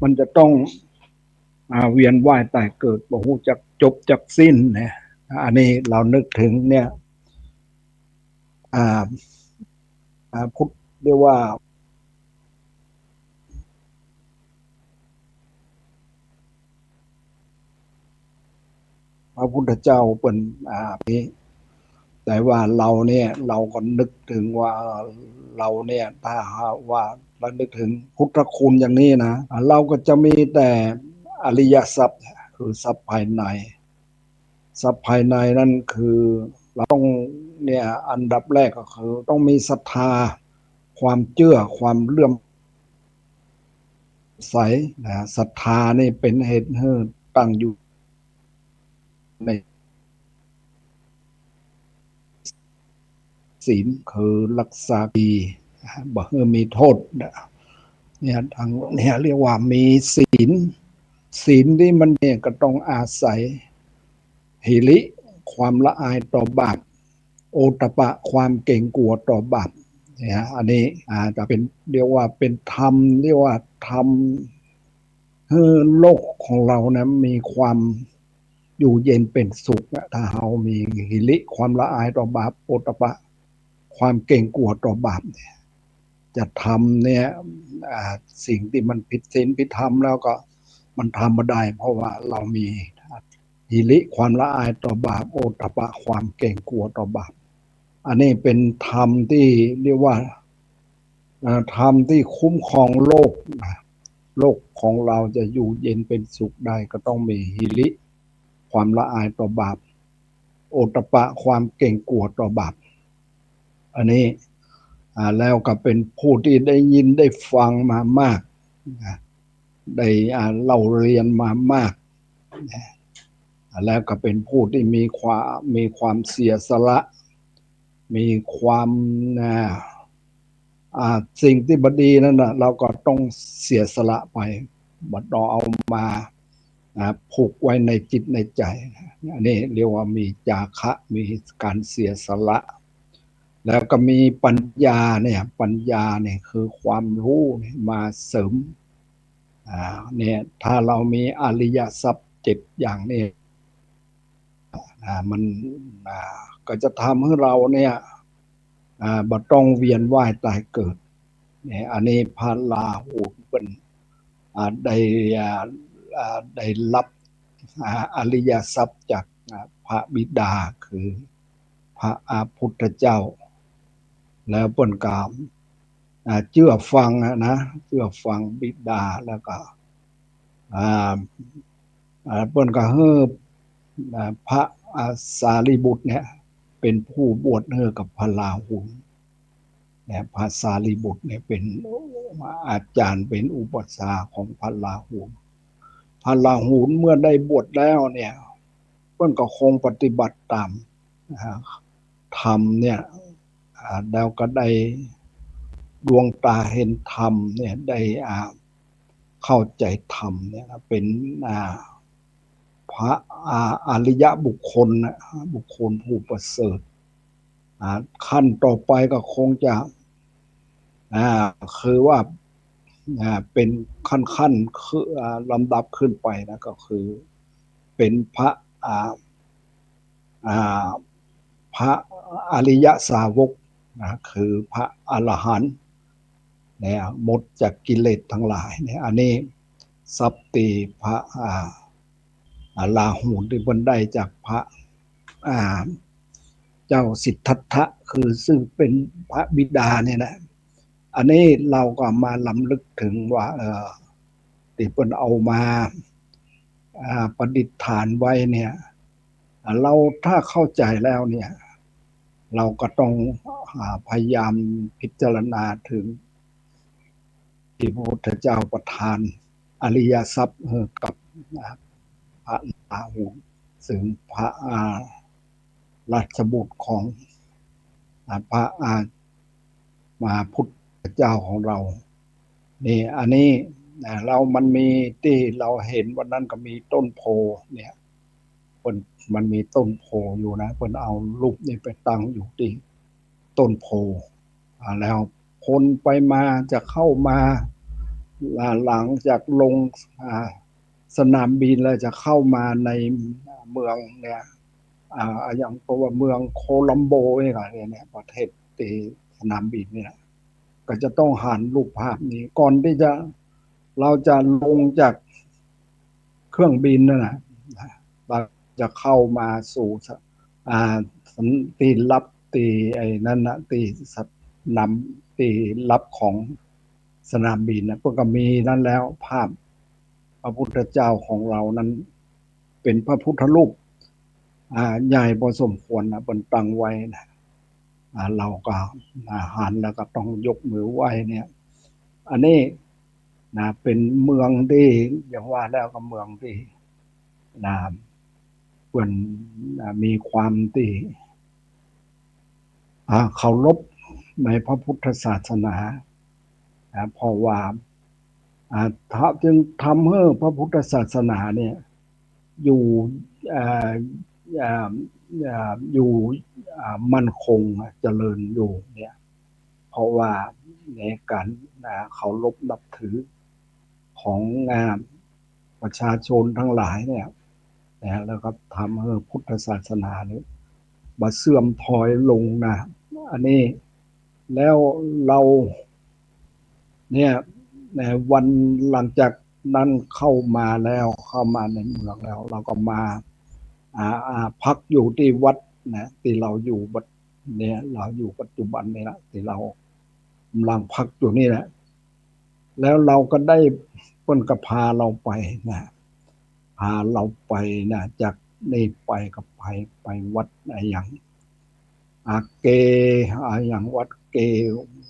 มันจะต้องเวียนว่ายตายเกิดบ่ฮู้จักจบจักสิ้นเนี่ยอันนี้เรานึกถึงเนี่ยพุทธเรียกว่าพระพุทธเจ้าเป็นนี้แต่ว่าเราเนี่ยเราก็นึกถึงว่าเราเนี่ยถ้าว่าเรานึกถึงพุทธคุณอย่างนี้นะเราก็จะมีแต่อริยทรัพย์คือทรัพย์ภายในทรัพย์ภายในนั่นคือเราต้องเนี่ยอันดับแรกก็คือต้องมีศรัทธาความเชื่อความเลื่อมใสนะศรัทธานี่เป็นเหตุให้ตั้งอยู่ในศีลคือรักษาดีบ่ให้มีโทษเนี่ยทางเนี่ยเรียกว่ามีศีลศีลที่มันเนี่ยก็ต้องอาศัยหิริความละอายต่อบาปโอตปะความเก่งกลัวต่อบาปเนี่ยอันนี้จะเป็นเรียกว่าเป็นธรรมเรียกว่าธรรมให้โลกของเรานะมีความอยู่เย็นเป็นสุขถ้าเรามีหิริความละอายต่อบาปโอตปะความเก่งกลัวต่อบาปเนี่ยจะทำเนี่ยสิ่งที่มันผิดศีลผิดธรรมแล้วก็มันทำมาได้เพราะว่าเรามีหิริความละอายต่อบาปโอตปะความเก่งกลัวต่อบาปอันนี้เป็นธรรมที่เรียกว่าธรรมที่คุ้มครองโลกโลกของเราจะอยู่เย็นเป็นสุขได้ก็ต้องมีหิริความละอายต่อบาปโอตปะความเก่งกลัวต่อบาปอันนี้แล้วก็เป็นผู้ที่ได้ยินได้ฟังมามากได้เล่าเรียนมามากแล้วก็เป็นผู้ที่มีความเสียสละมีความสิ่งที่บดีนั่นนะเราก็ต้องเสียสละไปบัดเอามาผูกไว้ในจิตในใจอันนี้เรียกว่ามีจาคะมีการเสียสละแล้วก็มีปัญญาเนี่ยปัญญาเนี่ยคือความรู้มาเสริมเนี่ยถ้าเรามีอริยทรัพย์7อย่างนี้มันก็จะทำให้เราเนี่ยบ่ต้องเวียนว่ายตายเกิดเนี่ยอันนี้พระลาหูเป็นได้รับอริยทรัพย์จากพระบิดาคือพระพุทธเจ้าแล้วเปิ้นก็เชื่อฟังนะเชื่อฟังบิดาแล้วก็เปิ้นก็ให้พระสารีบุตรเนี่ยเป็นผู้บวชให้กับพระราหุลเนี่ยพระสารีบุตรเนี่ยเป็นอาจารย์เป็นอุปชาของพระราหุลพระราหุลเมื่อได้บวชแล้วเนี่ยเพิ่นก็คงปฏิบัติตามธรรมเนี่ยแล้วก็ได้ดวงตาเห็นธรรมเนี่ยได้เข้าใจธรรมเนี่ยเป็นพระอริยบุคคลบุคคลผู้ประเสริฐขั้นต่อไปก็คงจะคือว่าเป็นขั้นคือลำดับขึ้นไปนะก็คือเป็นพระพระอริยสาวกคือพระอรหันต์เนี่ยหมดจากกิเลสทั้งหลายเนี่ยอันนี้สัพติพระราหูที่บนได้จากพระเจ้าสิทธัตถะคือซึ่งเป็นพระบิดาเนี่ยนะอันนี้เราก็มาลำลึกถึงว่าที่เพิ่นเอามาประดิษฐานไว้เนี่ยเราถ้าเข้าใจแล้วเนี่ยเราก็ต้องพยายามพิจารณาถึงที่พระพุทธเจ้าประทานอริยทรัพย์กับพระราหุลซึ่งพระราชบุตรของพระมาพุทธเจ้าของเรานี่อันนี้เรามันมีที่เราเห็นวันนั้นก็มีต้นโพเนี่ยมันมีต้นโพอยู่นะเพิ่นเอารูปนี้ไปตั้งอยู่ที่ต้นโพแล้วคนไปมาจะเข้ามา หลังจากลงสนามบินแล้วจะเข้ามาในเมืองเนี่ยอย่างเพราะว่าเมืองโคลัมโบเนี่ยประเทศที่สนามบินเนี่ยก็จะต้องหันรูปภาพนี้ก่อนที่จะเราจะลงจากเครื่องบินนั่นนะเราจะเข้ามาสู่อ่าตีลับตีไอ้นั่นนะตีสนามตีลับของสนามบินนะพวกก็มีนั่นแล้วภาพพระพุทธเจ้าของเรานั้นเป็นพระพุทธรูปใหญ่พอสมควรนะบนตั้งไว้นะเราก็หันแล้วก็ต้องยกมือไหว้เนี่ยอันนี้นะเป็นเมืองที่อย่างว่าแล้วก็เมืองที่นะเพื่อนมีความที่เคารพในพระพุทธศาสนาเพราะว่าจึงทำให้พระพุทธศาสนาเนี่ยอยู่อยู่มั่นคงเจริญอยู่เนี่ยเพราะว่าในการเคารพนับถือของประชาชนทั้งหลายเนี่ยแล้วก็ทำให้พุทธศาสนาเนี่ยมาเสื่อมถอยลงนะอันนี้แล้วเราเนี่ยในวันหลังจากนั้นเข้ามาแล้วเข้ามาในเมืองแล้วเราก็มาพักอยู่ที่วัดนะที่เราอยู่วัดเนี่ยเราอยู่ปัจจุบันนี่แหละที่เรากำลังพักอยู่นี่แหละแล้วเราก็ได้เพิ่นก็พาเราไปนะพาเราไปนะจากนี่ไปกับไปวัดอะไรอย่างเกอย่างวัดเก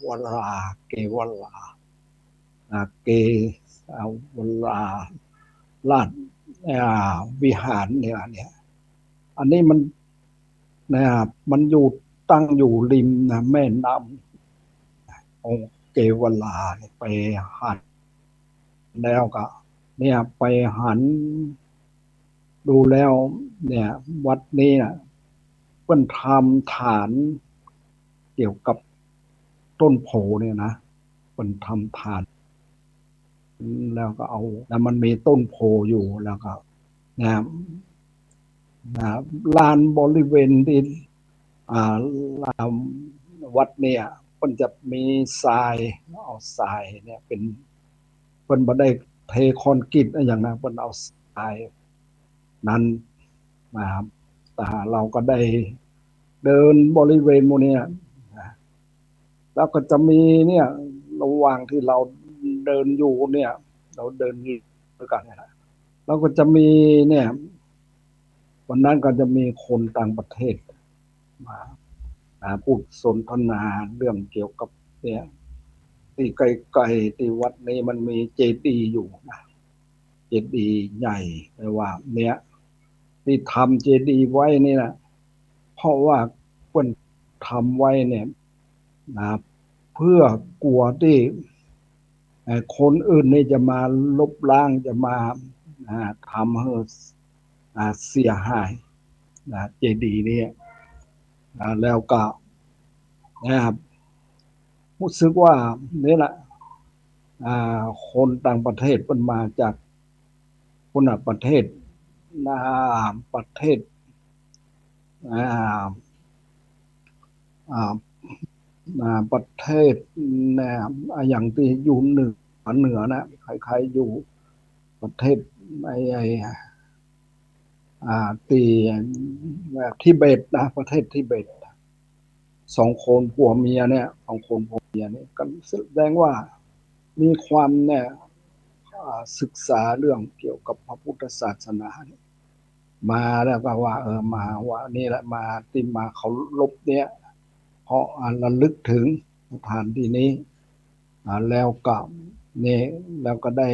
วราเกวราเกวราลาดวิหารเนี่ยอันนี้มันนะครับมันอยู่ตั้งอยู่ริมนะแม่น้ำองเกวลาไปหันแล้วก็เนี่ยไปหันดูแล้วเนี่ยวัดนี้นะเพิ่นทำฐานเกี่ยวกับต้นโพเนี่ยนะเพิ่นทำฐานแล้วก็เอาแล้วมันมีต้นโพอยู่แล้วก็นะนะลานบริเวณที่ลานวัดเนี่ยมันจะมีทรายเอาทรายเนี่ยเป็นเพิ่นบ่ได้เทคอนกรีตอย่างนั้นเพิ่นเอาทรายนั้นมาแต่เราก็ได้เดินบริเวณหมู่นี้แล้วก็จะมีเนี่ยระหว่างที่เราเดินอยู่เนี่ยเราเดินด้วยกันเนี่ยเราก็จะมีเนี่ยวันนั้นก็จะมีคนต่างประเทศมาพูดสนทนาเรื่องเกี่ยวกับเนี่ยที่ไกลๆที่วัดนี้มันมีเจดีย์อยู่นะเจดีย์ใหญ่แต่ว่าเนี่ยที่ทำเจดีย์ไว้นี่นะเพราะว่าเพิ่นทำไว้เนี่ยนะเพื่อกลัวที่คนอื่นนี่จะมาลบล้างจะมาทำให้เสียหายเจดีย์นี้แล้วก็นะครับรู้สึกว่านี่แหละคนต่างประเทศมันมาจากคนประเทศประเทศอ่าประเทศเนี่ยอย่างที่อยู่เหนือนะใครๆอยู่ประเทศไอ้ตีแบบทิเบตนะประเทศทิเบตสองคนผัวเมียเนี่ยสองคนผัวเมียเนี่ยก็แสดงว่ามีความเนี่ยศึกษาเรื่องเกี่ยวกับพระพุทธศาสนามาแล้วก็ว่ามาว่านี่แหละมาที่มาเขาลบเนี่ยเพราะระลึกถึงสถานที่นี้แล้วก็เนี่ยแล้วก็ได้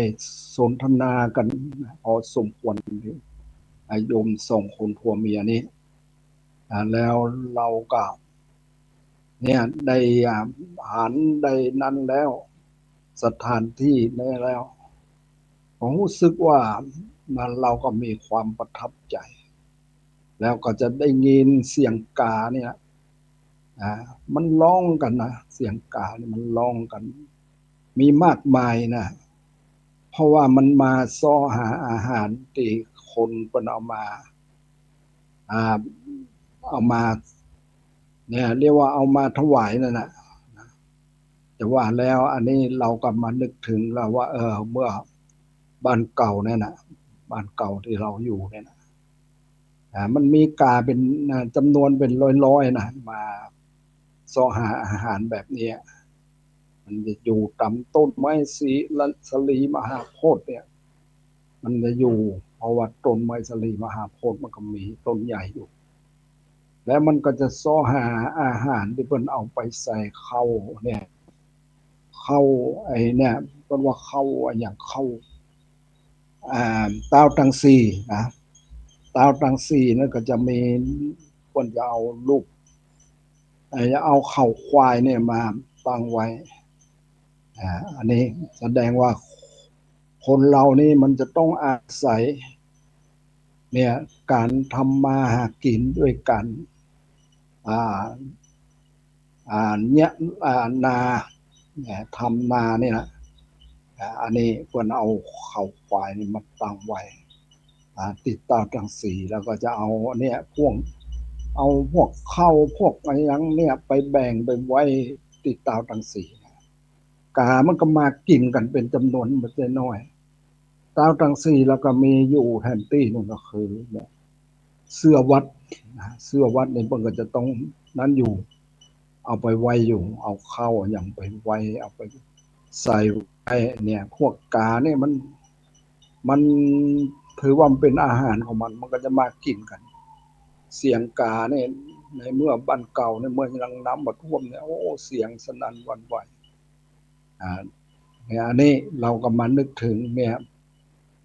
สนทนากันพอสมควรโยมส่งคนผัวเมียนี้แล้วเราก็เนี่ยได้หันได้นั้นแล้วสถานที่นี้แล้วผมรู้สึกว่ามันเราก็มีความประทับใจแล้วก็จะได้ยินเสียงกาเนี่ยมันร้องกันนะเสียงกาเนี่ยมันร้องกันมีมากมายนะ ราะว่ามันมาซ้อหาอาหารที่คนเป็นอ่าเอามาเนี่ยเรียกว่าเอามาถวายนั่นนะแต่ว่าแล้วอันนี้เราก็มานึกถึงแล้วว่าเมื่อบ้านเก่าเนี่ยนะบ้านเก่าที่เราอยู่เนี่ยนะมันมีกาเป็นจำนวนเป็นร้อยๆนะมาซ้อหาอาหารแบบเนี้ยมันจะอยู่ตามต้นไม้สลีมหาโพธิ์เนี่ยมันจะอยู่เพราะว่าต้นไม้สลีมหาโพธิ์มันก็มีต้นใหญ่อยู่แล้วมันก็จะซ้อหาอาหารที่เพิ่นเอาไปใส่เข้าเนี่ยเข้าไอ้เนี่ยเพิ่นว่าเข้าอย่างเข้าเต้าตังซีนะเต้าตังซีนั่นก็จะมีเพิ่นจะเอาลูกจะเอาเข่าควายเนี่ยมาตั้งไว้อันนี้แสดงว่าคนเรานี่มันจะต้องอาศัยเนี่ยการทำมาหากินด้วยกันอ่าเนี่ยนาเนี่ยทำนาเนี่ยนะอันนี้ควรเอาเข่าควายนี่มาตั้งไว้ติดตาจังสีแล้วก็จะเอาเนี่ยเอาพวกเข้าพวกอะไรอย่างเนี่ยไปแบ่งไปไว้ติดตาจังสีกามันก็มากินกันเป็นจำนวนไม่ใช่น้อยตาจังสีแล้วก็มีอยู่แทนที่นึงก็คือเนี่ยเสื้อวัดเสื้อวัดเนี่ยมันก็จะต้องนั้นอยู่ เอาไปไว้อยู่เอาเข้าอย่างไปไว้เอาไปใส่ไว้เนี่ยพวกกาเนี่ยมันถือว่ามันเป็นอาหารของมันก็จะมากินกัน เสียงกาเนี่ยในเมื่อบ้านเก่าในเมื่อยังน้ำมาท่วมเนี่ยโอ้เสียงสนั่นหวั่นไหวอ่าเนี่ยอันนี้เราก็มานึกถึงเนี่ย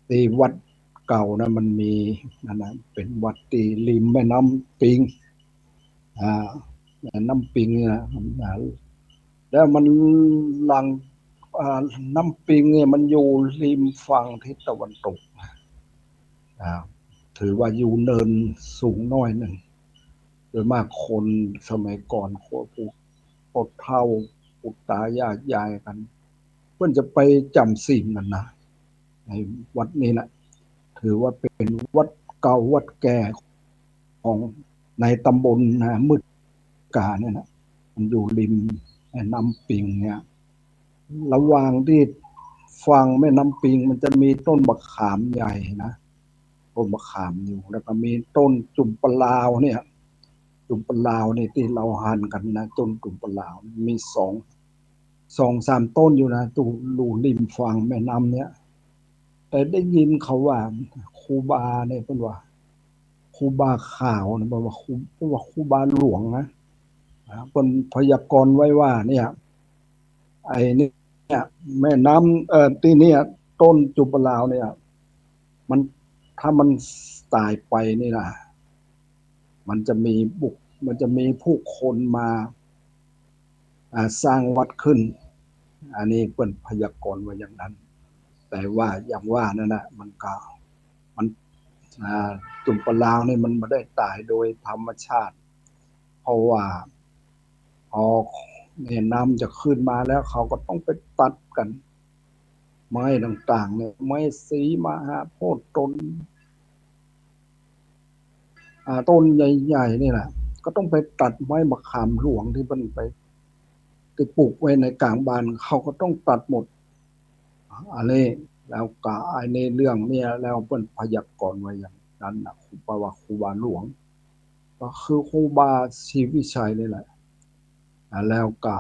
ที่วัดเก่านะมันมีนั่นนะเป็นวัดที่ริมแม่น้ำปิงอ่าน้ำปิงเนี่ยแล้วมันหลังน้ำปิงเนี่ยมันอยู่ริมฝั่งทิศตะวันตกอ่าถือว่าอยู่เนินสูงน้อยหนึ่งโดยมากคนสมัยก่อนปดเท่าปุตตายายยายกันเพื่อนจะไปจำศีลกันนะในวัดนี้นะถือว่าเป็นวัดเก่าวัดแก่ของในตำบลมืดกาเนี่ยนะมันอยู่ริมแม่น้ำปิงเนี่ยระหว่างที่ฟังแม่น้ำปิงมันจะมีต้นมะขามใหญ่นะต้นมะขามอยู่แล้วก็มีต้นจุ่มปลาวเนี่ยจุ่มปลาวนี่ที่เราหั่นกันนะต้นจุ่มปลาวมีสองสามต้นอยู่นะตูรูริมฝั่งแม่น้ำเนี่ยแต่ได้ยินเขาว่าครูบาเนี่ยเป็นว่าครูบาขาวนะบอกว่าครูบาหลวงนะเป็นพยากรณ์ไว้ว่าเนี่ยไอ้นี่เนี่ยแม่น้ำที่เนี่ยต้นจุบลาวเนี่ยมันถ้ามันตายไปนี่นะมันจะมีมันจะมีผู้คนมาสร้างวัดขึ้นอันนี้เป็นพยากรณ์ไว้อย่างนั้น แต่ว่าอย่างว่านั่นนะมันก็มันจุ่มปลาวนี่มันไม่ได้ตายโดยธรรมชาติเพราะว่าพอเนี่ยน้ำจะขึ้นมาแล้วเขาก็ต้องไปตัดกันไม้ต่างๆเนี่ยไม้สีมหาโพธิ์ต้นใหญ่ๆนี่แหละก็ต้องไปตัดไม้มะขามหลวงที่มันไปปลูกไว้ในกลางบ้านเขาก็ต้องตัดหมดอะไรแล้วก็ไอ้ในเรื่องเนี่ยแล้วเป็นพยากรณ์ไว้อย่างนั้นนะครูบาว่าครูบาหลวงก็คือครูบาศรีวิชัยนี่แหละแล้วก็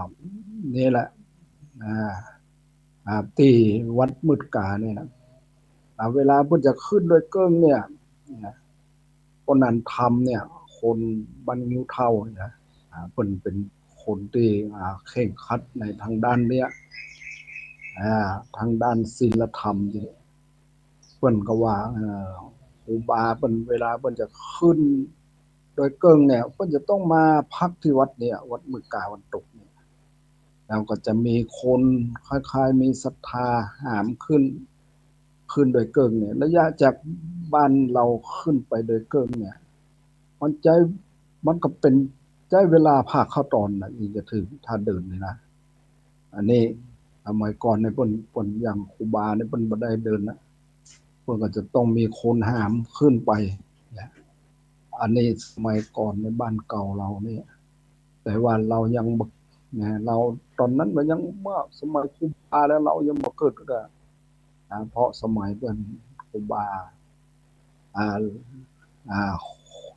นี่แหละอ่าที่วัดมืดกาเนี่ยนะเวลาเพิ่นจะขึ้นด้วยเกิ้งเนี่ยนะคนนั้นทำเนี่ยคนบ้านงิ้วเท่าเนี่ยนะเพิ่นเป็นคนที่เคร่งครัดในทางด้านเนี้ยทางด้านศีลธรรมนี่เพิ่นก็ว่าครูบาเพิ่นเวลาเพิ่นจะขึ้นโดยเกิ้งเนี่ยเพิ่นจะต้องมาพักที่วัดเนี่ยวัดมืดกาวันตกเนี่ยแล้วก็จะมีคนคล้ายๆมีศรัทธาหามขึ้นโดยเกิ้งเนี่ยระยะจากบ้านเราขึ้นไปโดยเกิ้งเนี่ยมันใจมันก็เป็นใจเวลาพาเข้าตอนนะอีกจะถึงถ้าเดินเลยนะอันนี้ สมัยก่อนในเปิ้นอย่างครูบาเนี่ยเปิ้นบ่ได้เดินนะเปิ้นก็จะต้องมีคนหามขึ้นไปนะอันนี้สมัยก่อนในบ้านเก่าเราเนี่ยแต่ว่าเรายังบ่นะเราตอนนั้นมันยังเมื่อสมัยครูบาแล้วเรายังบ่เกิดก็เพราะสมัยเปิ้นครูบาอ่าอ่า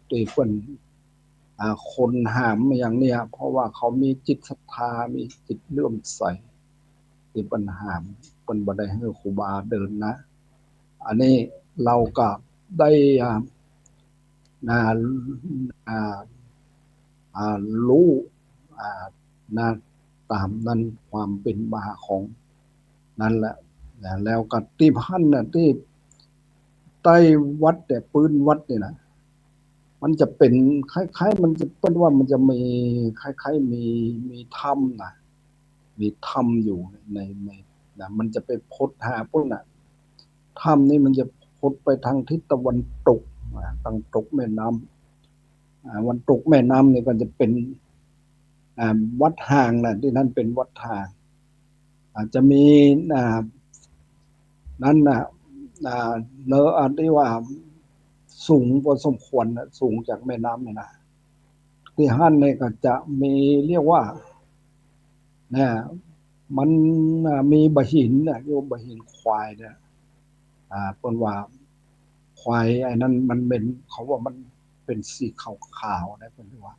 ที่เปิ้นคนหามอย่างเนี้ยเพราะว่าเขามีจิตศรัทธามีจิตเลื่อมใสที่เปิ้นหามเปิ้นบ่ได้ให้ครูบาเดินนะอันนี้เราก็ได้อ่าอ่ารู้อ่านะตามนั้นความเป็นมาของนั่นแหละแล้วก็ที่พันน่ะที่ใต้วัดแต่ปืนวัดเนี่ยนะมันจะเป็นคล้ายๆมันจะเปิ้นว่ามันจะมีคล้ายๆมีถ้ำนะมีถ้ำอยู่ในนะมันจะไปพดหาพวกน่ะถ้ำนี่มันจะพดไปทางทิศตะวันตกทางตกแม่น้ำวันตกแม่น้ำนี่ก็จะเป็นวัดห่างนะที่นั่นเป็นวัดห่างอาจจะมีนั่นนะเนออันที่ว่าสูงพอสมควรนะสูงจากแม่น้ำเนี่ยนะที่หั่นเนี่ยก็จะมีเรียกว่าเนี่ยมันมีบะหินนะโยมบะหินควายเนี่ยเปิ้นว่าควายไอ้นั้นมันเป็นเขาว่ามันเป็นสีขาวๆนะเพิ่นว่า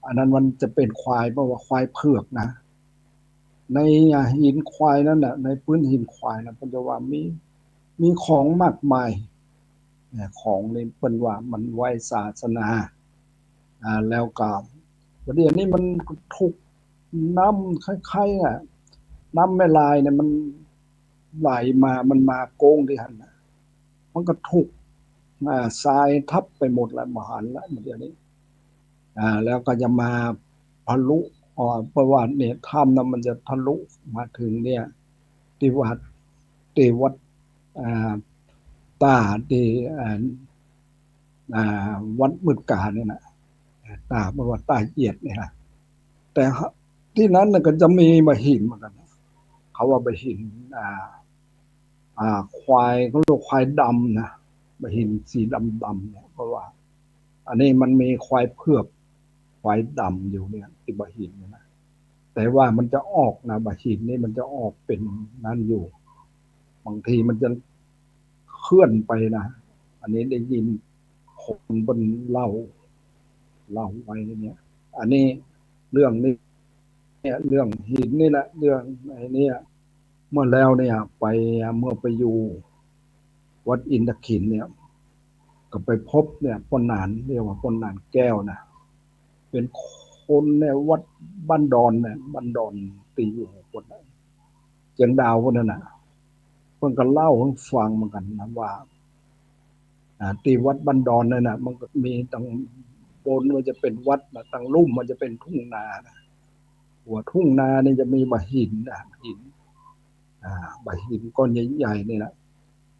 อันนั้นมันจะเป็นควายเพราะว่าควายเผือกนะในหินควายนั่นน่ะในพื้นหินควายนะเพิ่นจะว่ามีของมากมายของนี่เพิ่นว่ามันไว้ศาสนาแล้วก็ประเดี๋ยวนี้มันถูกน้ำคล้ายๆน้ำแม่ลายเนี่ยมันไหลมามันมาโกงที่หั่นน่ะมันก็ถูกทรายทับไปหมดแล้วบ่หันแล้วเดี๋ยวนี้แล้วก็จะมาทะลุเพราะว่าเนี่ยถ้ำน่ะมันจะทะลุมาถึงเนี่ยที่วัดอ่าตาที่วัดบึงกาฬเนี่ยนะตาเพราะว่าตาเหยียดเนี่ยนะแต่ที่นั้นน่ะก็จะมีมาหินเหมือนกันเขาว่ามาหินควายเขาเรียกควายดำนะมาหินสีดำๆเนี่ยเพราะว่าอันนี้มันมีควายเผือกควายดำอยู่เนี่ยที่บะหินนะแต่ว่ามันจะออกนะบะหินนี่มันจะออกเป็นนั่นอยู่บางทีมันจะเคลื่อนไปนะอันนี้ได้ยินคนบนเล่าไว้เนี่ยอันนี้เรื่องนี้เนี่ยเรื่องหินนี่แหละเรื่องไอ้นี่เมื่อแล้วเนี่ยไปเมื่อไปอยู่วัดอินทขินเนี่ยก็ไปพบเนี่ยพ่อหนานเรียกว่าพ่อหนานแก้วนะเป็นคนในวัดบ้านดอนเนี่ยบ้านดอนตีอยู่คนเจียงดาวคนนั้นน่ะเพิ่นก็เล่าให้ฟังเหมือนกันนะว่าที่วัดบ้านดอนนั่นน่ะมันก็มีทางบนมันจะเป็นวัดนะทางลุ่มมันจะเป็นทุ่งนานะหัวทุ่งนานี่จะมีบะหินหินบะหินก้อนใหญ่ๆนี่แหละ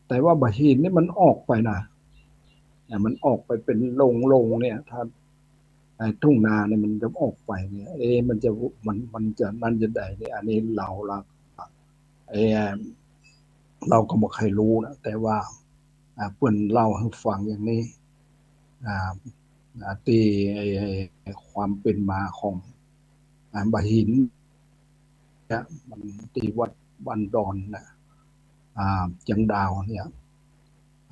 แต่ว่าบะหินนี่มันออกไปนะมันออกไปเป็นโลงเนี่ยถ้าทุ่งนาเนี่ยมันจะออกไปเนี่ยมันจะมันจะนั่นจะได้เนี่ยอันนี้เออเราก็บ่เคยรู้นะแต่ว่าเพิ่นเล่าให้ฟังอย่างนี้อ่าที่ความเป็นมาของบะหินเนี่ยมันที่วัดบ้านดอนนะเจียงดาวเนี่ย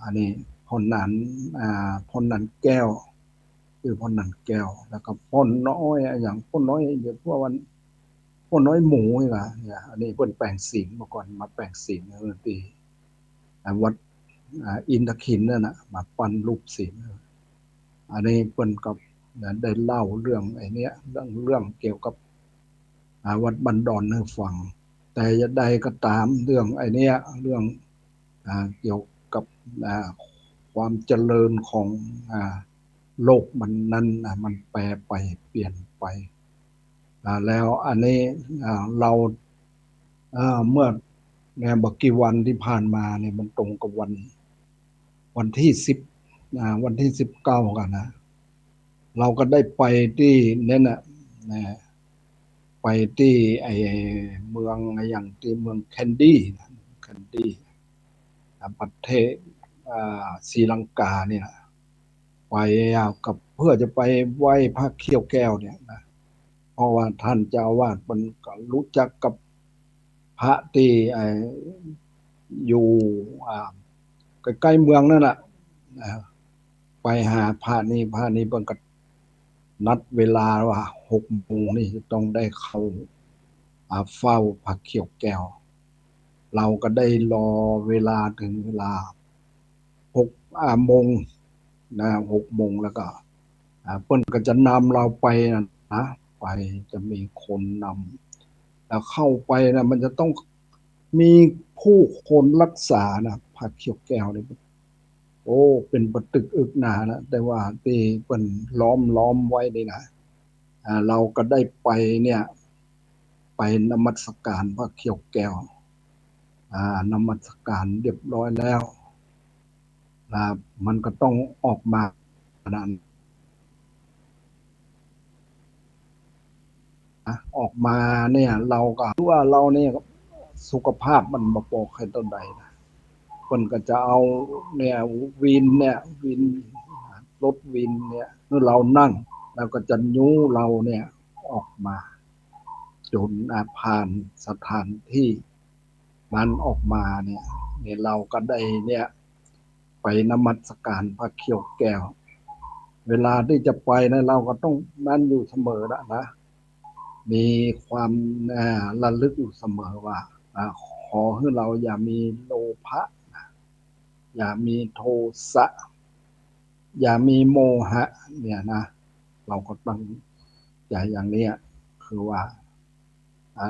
อันนี้พ่อนันพ่อนันแก้วคือพ่อนันแก้วแล้วก็พ่อน้อยอย่างพ่อน้อยเดี๋ยวพวกวันพ่อน้อยหมูนี่ล่ะเนี่ยอันนี้เพิ่นแปลงศีลมาก่อนมาแปลงศีลเมื่อปีวัดอินทขินนั่นน่ะมาปั้นรูปศีลอันนี้เพิ่นก็ได้เล่าเรื่องไอ้นี้เรื่องเกี่ยวกับวัดบันดอนให้ฟังแต่จะใดก็ตามเรื่องไอ้นี้เรื่องเกี่ยวกับความเจริญของโลกมันนั้นมันแปรไปเปลี่ยนไปแล้วอันนี้เราเมื่อบักกี่วันที่ผ่านมาเนี่ยมันตรงกับวันที่10 วันที่ 19กันนะเราก็ได้ไปที่นั่นน่ะ ไปที่ไอเมืองอย่างที่เมืองแคนดี้ประเทศศรีลังกาเนี่ยไปกับเพื่อจะไปไหว้พระเขี้ยวแก้วเนี่ยนะเพราะว่าท่านเจ้าอาวาสมันก็รู้จักกับพระที่อยู่อ่าใกล้ๆเมืองนั่นแหละนะไปหาพระนี้เพิ่นก็นัดเวลาว่า6 โมงนี่จะต้องได้เข้าเฝ้าพระเขี้ยวแก้วเราก็ได้รอเวลาถึงเวลา6 โมงนะ6 โมงแล้วก็เพิ่นก็จะนำเราไปนะไปจะมีคนนำแล้วเข้าไปนะมันจะต้องมีผู้คนรักษานะพระเขี้ยวแก้วนี่โอ้เป็นประตึกอึกหนานะแต่ว่าที่เพิ่นล้อมไว้นี่นะเราก็ได้ไปเนี่ยไปนมัสการพระเขี้ยวแก้วนมัสการเรียบร้อยแล้วมันก็ต้องออกมานั้นออกมาเนี่ยเราก็รู้ว่าเราเนี่ยสุขภาพมันบ่ปกให้ต้นใดนะเพิ่นก็จะเอาเนี่ยวินรถวินเนี่ยเมื่อเรานั่งแล้วก็จะยู้เราเนี่ยออกมาจนผ่านสถานที่มันออกมาเนี่ยเราก็ได้เนี่ยไปนมัสการพระเขี้ยวแก้วเวลาที่จะไปนะเราก็ต้องนั่นอยู่เสมอแล้วนะมีความระลึกอยู่เสมอว่าขอให้เราอย่ามีโลภะอย่ามีโทสะอย่ามีโมหะเนี่ยนะเราก็ต้องใจอย่างนี้คือว่า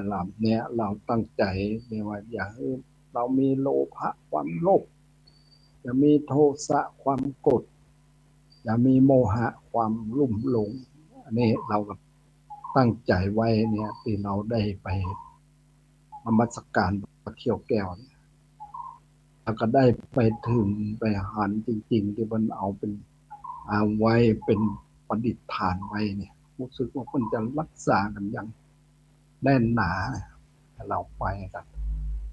เราเนี่ยเราตั้งใจเนี่ยว่าอย่าให้เรามีโลภะความโลภอย่ามีโทสะความโกรธอย่ามีโมหะความลุ่มหลงอันนี้เราก็ตั้งใจไว้เนี่ยที่เราได้ไปนมัสการพระเขี้ยวแก้วเนี่ยแล้วก็ได้ไปถึงไปหันจริงๆที่มันเอาเป็นเอาไว้เป็นประดิษฐานไว้เนี่ยรู้สึกว่ามันจะรักษากันอย่างแน่นหนาเราไปกัน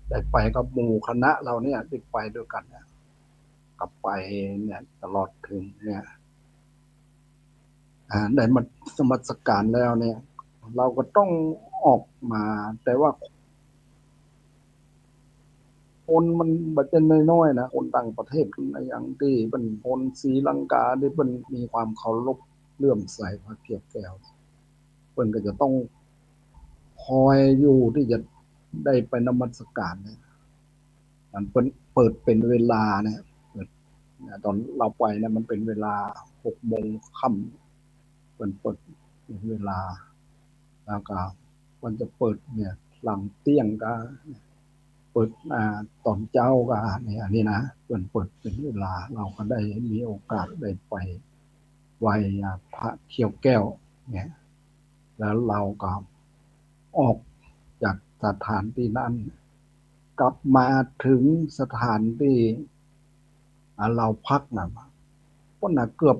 ได้ไปกับหมู่คณะเราเนี่ยได้ไปด้วยกันเนี่ยกับไปเนี่ยตลอดถึงเนี่ยได้มานมัสการแล้วเนี่ยเราก็ต้องออกมาแต่ว่าคนมันบัดเจ็นน้อยๆนะคนต่างประเทศอย่างที่เป็นคนศรีลังกาที่เป็นมีความเคารพเลื่อมใสพระเขี้ยวแก้วเพิ่นก็จะต้องคอยอยู่ที่จะได้ไปนมัสการเนี่ยมันเปิดเป็นเวลาเนี่ยตอนเราไปเนี่ยมันเป็นเวลา6 โมงค่ำเปิดเวลาแล้วก็มันจะเปิดเนี่ยหลังเที่ยงก็เปิดตอนเจ้าก็เนี่ยอันนี้นะเปิดเป็นเวลาเราก็ได้มีโอกาสได้ไปไหว้พระเขี้ยวแก้วเนี่ยแล้วเราก็ออกจากสถานที่นั้นกลับมาถึงสถานที่เราพักนะก็น่ะเกือบ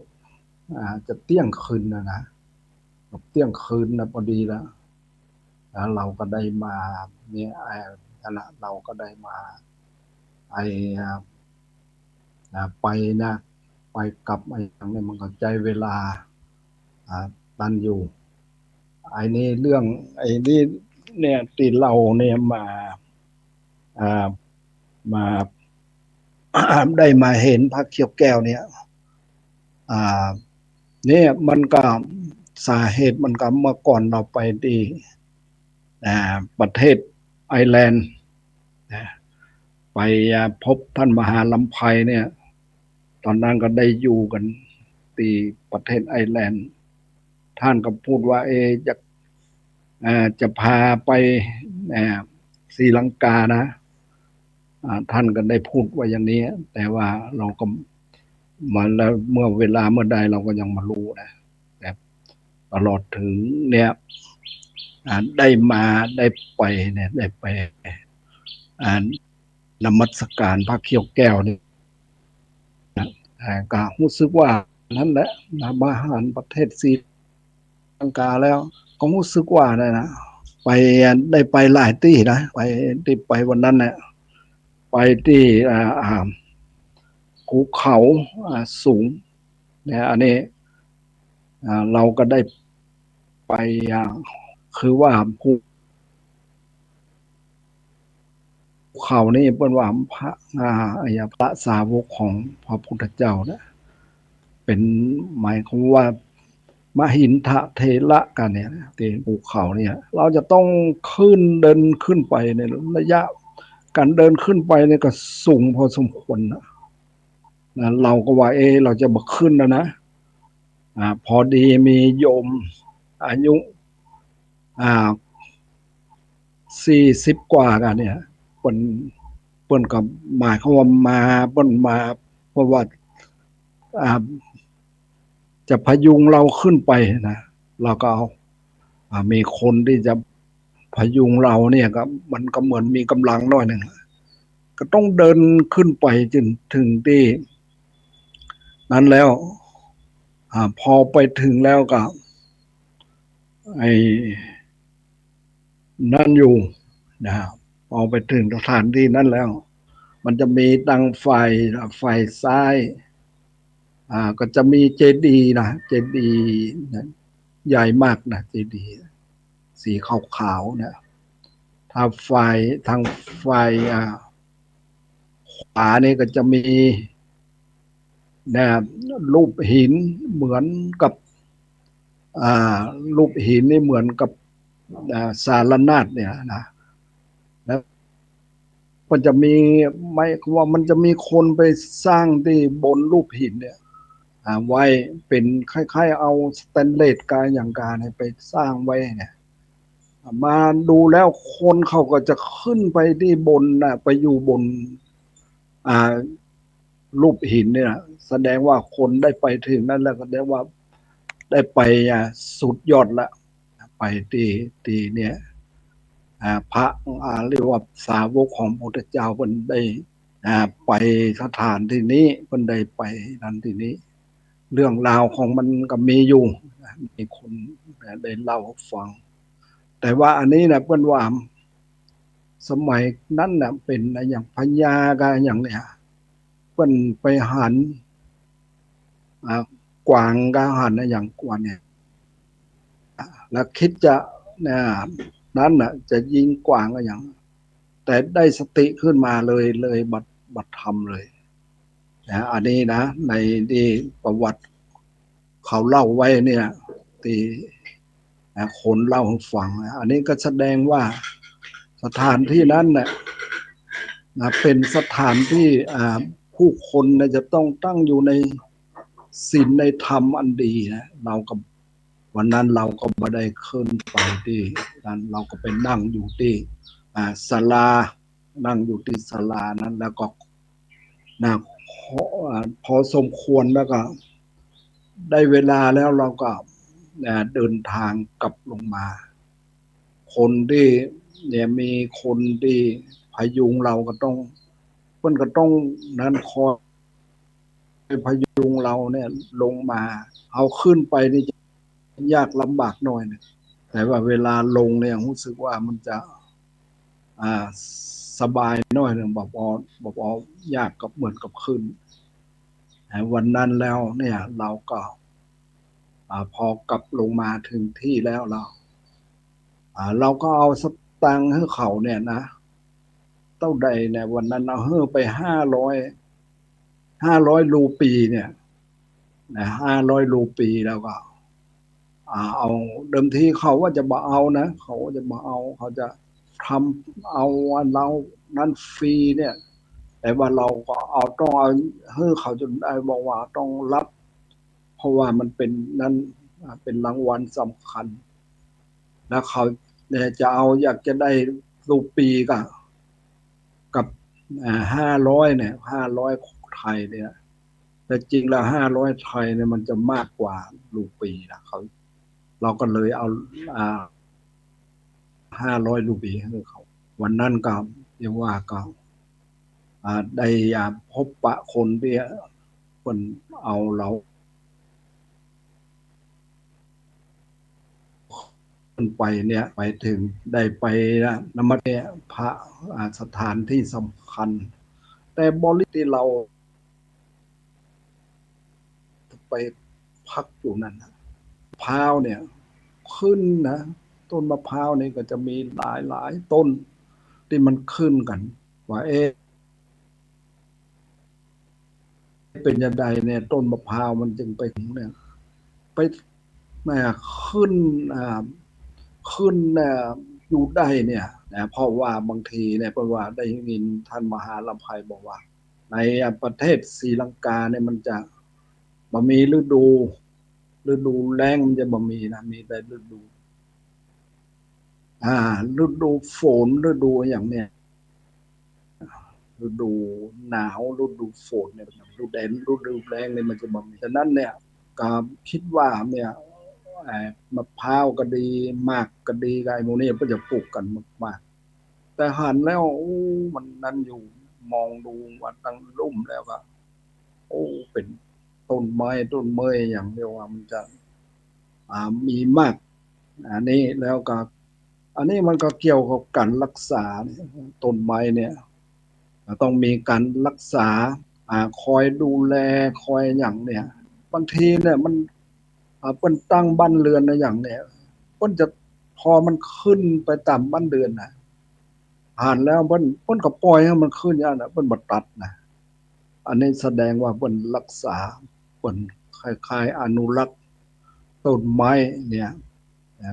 จะเที่ยงคืนนะเกือบเที่ยงคืนนะพอดีแล้วเราก็ได้มาเนี่ยนั่นแหละเราก็ได้มาไอ้ไปนะไปกลับไอ้อย่างนี้มันก็ใจเวลาตันอยู่ไอ้นี่เรื่องไอ้นี่เนี่ยที่เราเนี่ยอ่ามา ได้มาเห็นพระเขี้ยวแก้วเนี่ยอ่าเนี่ยมันก็สาเหตุมันก็เมื่อก่อนเราไปที่ประเทศไอร์แลนด์นะไปพบท่านมหาลัมไพเนี่ยตอนนั้นก็ได้อยู่กันที่ประเทศไอร์แลนด์ท่านก็พูดว่าจะพาไปศรีลังกานะท่านก็ได้พูดว่าอย่างนี้แต่ว่าเราก็มาแล้วเมื่อเวลาเมื่อใดเราก็ยังมารู้นะแต่ตลอดถึงเนี่ยได้มาได้ไปเนี่ยได้ไปนมัสการพระเขี้ยวแก้วนี่ก็รู้สึกว่านั่นแหละมาหารประเทศศรีลังกาแล้วก็รู้สึกว่านะ ไปได้ไปหลายที่นะไปที่ไปวันนั้นเนี่ยไปที่ภูเขาสูงเนี่ยอันนี้เราก็ได้ไปคือว่าภูเขานี่เป็นว่าพระพระสาวกของพระพุทธเจ้าเนี่ยเป็นหมายความว่ามหินทะเทระกันเนี่ยที่ภูเขาเนี่ยเราจะต้องขึ้นเดินขึ้นไปในระยะการเดินขึ้นไปเนี่ยก็สูงพอสมควรนะเราก็ว่าเราจะมาขึ้นแล้วนะพอดีมีโยมอายุ40กว่ากันเนี่ยเปิ้นกับหมายเขาว่ามาเปิ้นมาเพราะว่าอ่าจะพยุงเราขึ้นไปนะเราก็เอามีคนที่จะพยุงเราเนี่ยก็มันก็เหมือนมีกำลังหน่อยหนึ่งก็ต้องเดินขึ้นไปจนถึงที่นั้นแล้วพอไปถึงแล้วก็ไอ้นั่นอยู่นะครับพอไปถึงสถานที่นั้นแล้วมันจะมีดังไฟซ้ายก็จะมีเจดีย์นะเจดีย์ใหญ่มากนะเจดีย์สีขาวๆเนี่ยถ้าทางไฟขวานี่ก็จะมีนะรูปหินเหมือนกับอ่ารูปหินนี่เหมือนกับสารนาฏเนี่ยนะแล้วมันจะมีไม่ว่ามันจะมีคนไปสร้างที่บนรูปหินเนี่ยไว้เป็นคล้ายๆเอาสแตนเลสกาอย่างการไปสร้างไว้เนี่ยมาดูแล้วคนเขาก็จะขึ้นไปที่บนนะไปอยู่บนอ่ารูปหินเนี่ยแสดงว่าคนได้ไปถึงนั่นแล้วก็แสดงว่าได้ไปสุดยอดละไปที่เนี่ยพระเรียกว่าสาวกของพระพุทธเจ้าเพิ่นได้ไปสถานที่นี้เพิ่นได้ไปนั้นที่นี้เรื่องราวของมันก็มีอยู่มีคนได้เล่าให้ฟังแต่ว่าอันนี้นะเพิ่นว่าสมัยนั้นน่ะเป็นอย่างพญาก็อย่างเนี้ยเพิ่นไปหันกวางก็หันอย่างกวางเนี่ยแล้วคิดจะเนี่ยนั้นน่ะจะยิงกวางก็อย่างแต่ได้สติขึ้นมาเลยบัดทำเลยนะอันนี้นะในที่ประวัติเขาเล่าไว้เนี่ยที่คนเล่าให้ฟังอันนี้ก็แสดงว่าสถานที่นั้นน่ะเป็นสถานที่ผู้คนจะต้องตั้งอยู่ในศีลในธรรมอันดีนะเราก็วันนั้นเราก็ไม่ได้ขึ้นไปที่นั้นเราก็ไปนั่งอยู่ที่ศาลานั่งอยู่ที่ศาลานั้นแล้วก็นะพอสมควรแล้วก็ได้เวลาแล้วเราก็เดินทางกลับลงมาคนที่เนี่ยมีคนที่พยุงเราก็ต้องเพิ่นก็ต้องนั้นคอยพยุงเราเนี่ยลงมาเอาขึ้นไปนี่จะยากลำบากหน่อยนะแต่ว่าเวลาลงเนี่ยรู้สึกว่ามันจะอ่าสบายหน่อยหนึ่งบอกยากกับเหมือนกับขึ้นวันนั้นแล้วเนี่ยเราก็พอกลับลงมาถึงที่แล้วเราก็เอาสตังค์ให้เขาเนี่ยนะเท่าใดเนี่ยวันนั้นเอาเฮ้อไป500รูปีเนี่ยนะ500 รูปีแล้วก็เอาเดิมทีเขาว่าจะมาเอานะเขาจะมาเอาเขาจะทำเอาเรานั้นฟรีเนี่ยแต่ว่าเราก็เอาต้องเอาเฮ้อเขาจนได้บอกว่าต้องรับเพราะว่ามันเป็นนั้นเป็นรางวัลสำคัญแล้วเขาเนี่ยจะเอาอยากจะได้รูปีกับ500เนี่ย500ไทยเนี่ยแต่จริงแล้ว500ไทยเนี่ยมันจะมากกว่ารูปีนะเราก็เลยเอา500 รูปีให้เขาวันนั้นก็เรียกว่าก็ได้พบปะคนที่คนเอาเรา ไปเนี่ยไปถึงได้ไปนมัสเนี่ยพระสถานที่สำคัญแต่บริที่เราไปพักอยู่นั้นมะพร้าวเนี่ยขึ้นนะต้นมะพร้าวนี่ก็จะมีหลายต้นที่มันขึ้นกันว่าเป็นยังไงเนี่ยต้นมะพร้าวมันจึงไปเนี่ยไปแม่ขึ้นขึ้นอยู่ได้เนี่ยนะเพราะว่าบางทีเนี่ยเพราะว่าได้ยินท่านมหาลำไพบอกว่าในประเทศศรีลังกาเนี่ยมันจะบ่มีฤดูแล้งมันจะบ่มีนะมีแต่อ่าฤดูฝนฤดูอย่างเนี้ยฤดูหนาวฤดูฝนเนี่ยฤดูแล้งเนี่ยมันจะบ่มีฉะนั้นเนี่ยก็คิดว่าเนี่ยมะพร้าวก็ดีมากก็ดีไอ้พวกนี้ก็จะปลูกกันมากๆแต่หันแล้วมันนั่นอยู่มองดูว่าตั้งรุ่มแล้วก็เป็นต้นไม้ต้นเมยอย่างเดียวว่ามันจะมีมากอันนี้แล้วก็อันนี้มันก็เกี่ยวกับการรักษาต้นไม้เนี่ยต้องมีการรักษาคอยดูแลคอยอย่างเนี่ยบางทีเนี่ยมันเปิ้นตั้งบ้านเรือนนะอย่างเนี่ยเปิ้นจะพอมันขึ้นไปตามบ้านเรือนน่ะผ่านแล้วเปิ้นก็ปล่อยให้มันขึ้นอย่างนั้นเปิ้นบ่ตัดนะอันนี้แสดงว่าเปิ้นรักษาเปิ้นคล้ายๆอนุรักษ์ต้นไม้เนี่ย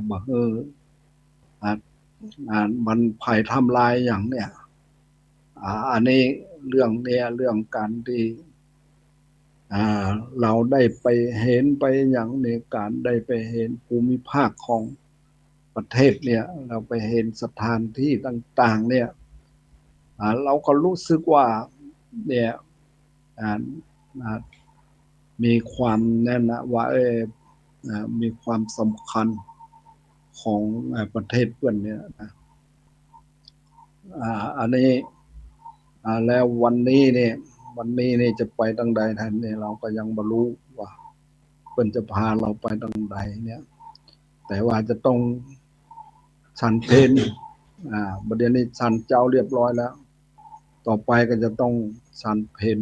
บ่ให้อ่ามันภัยทำลายอย่างเนี่ยอันนี้เรื่องเนี่ยเรื่องการที่เราได้ไปเห็นไปอย่างในการได้ไปเห็นภูมิภาคของประเทศเนี่ยเราไปเห็นสถานที่ต่างๆเนี่ยเราก็รู้สึกว่าเนี่ยอ่าอ่ามีความแน่นนะว่ามีความสำคัญของประเทศเพื่อนเนี่ยนะอันนี้แล้ววันนี้จะไปทางใดท่านเนี่ยเราก็ยังไม่รู้ว่าเพิ่นจะพาเราไปทางใดเนี่ยแต่ว่าจะต้องฉันเพลประเดี๋ยวนี้ฉันเจ้าเรียบร้อยแล้วต่อไปก็จะต้องฉันเพล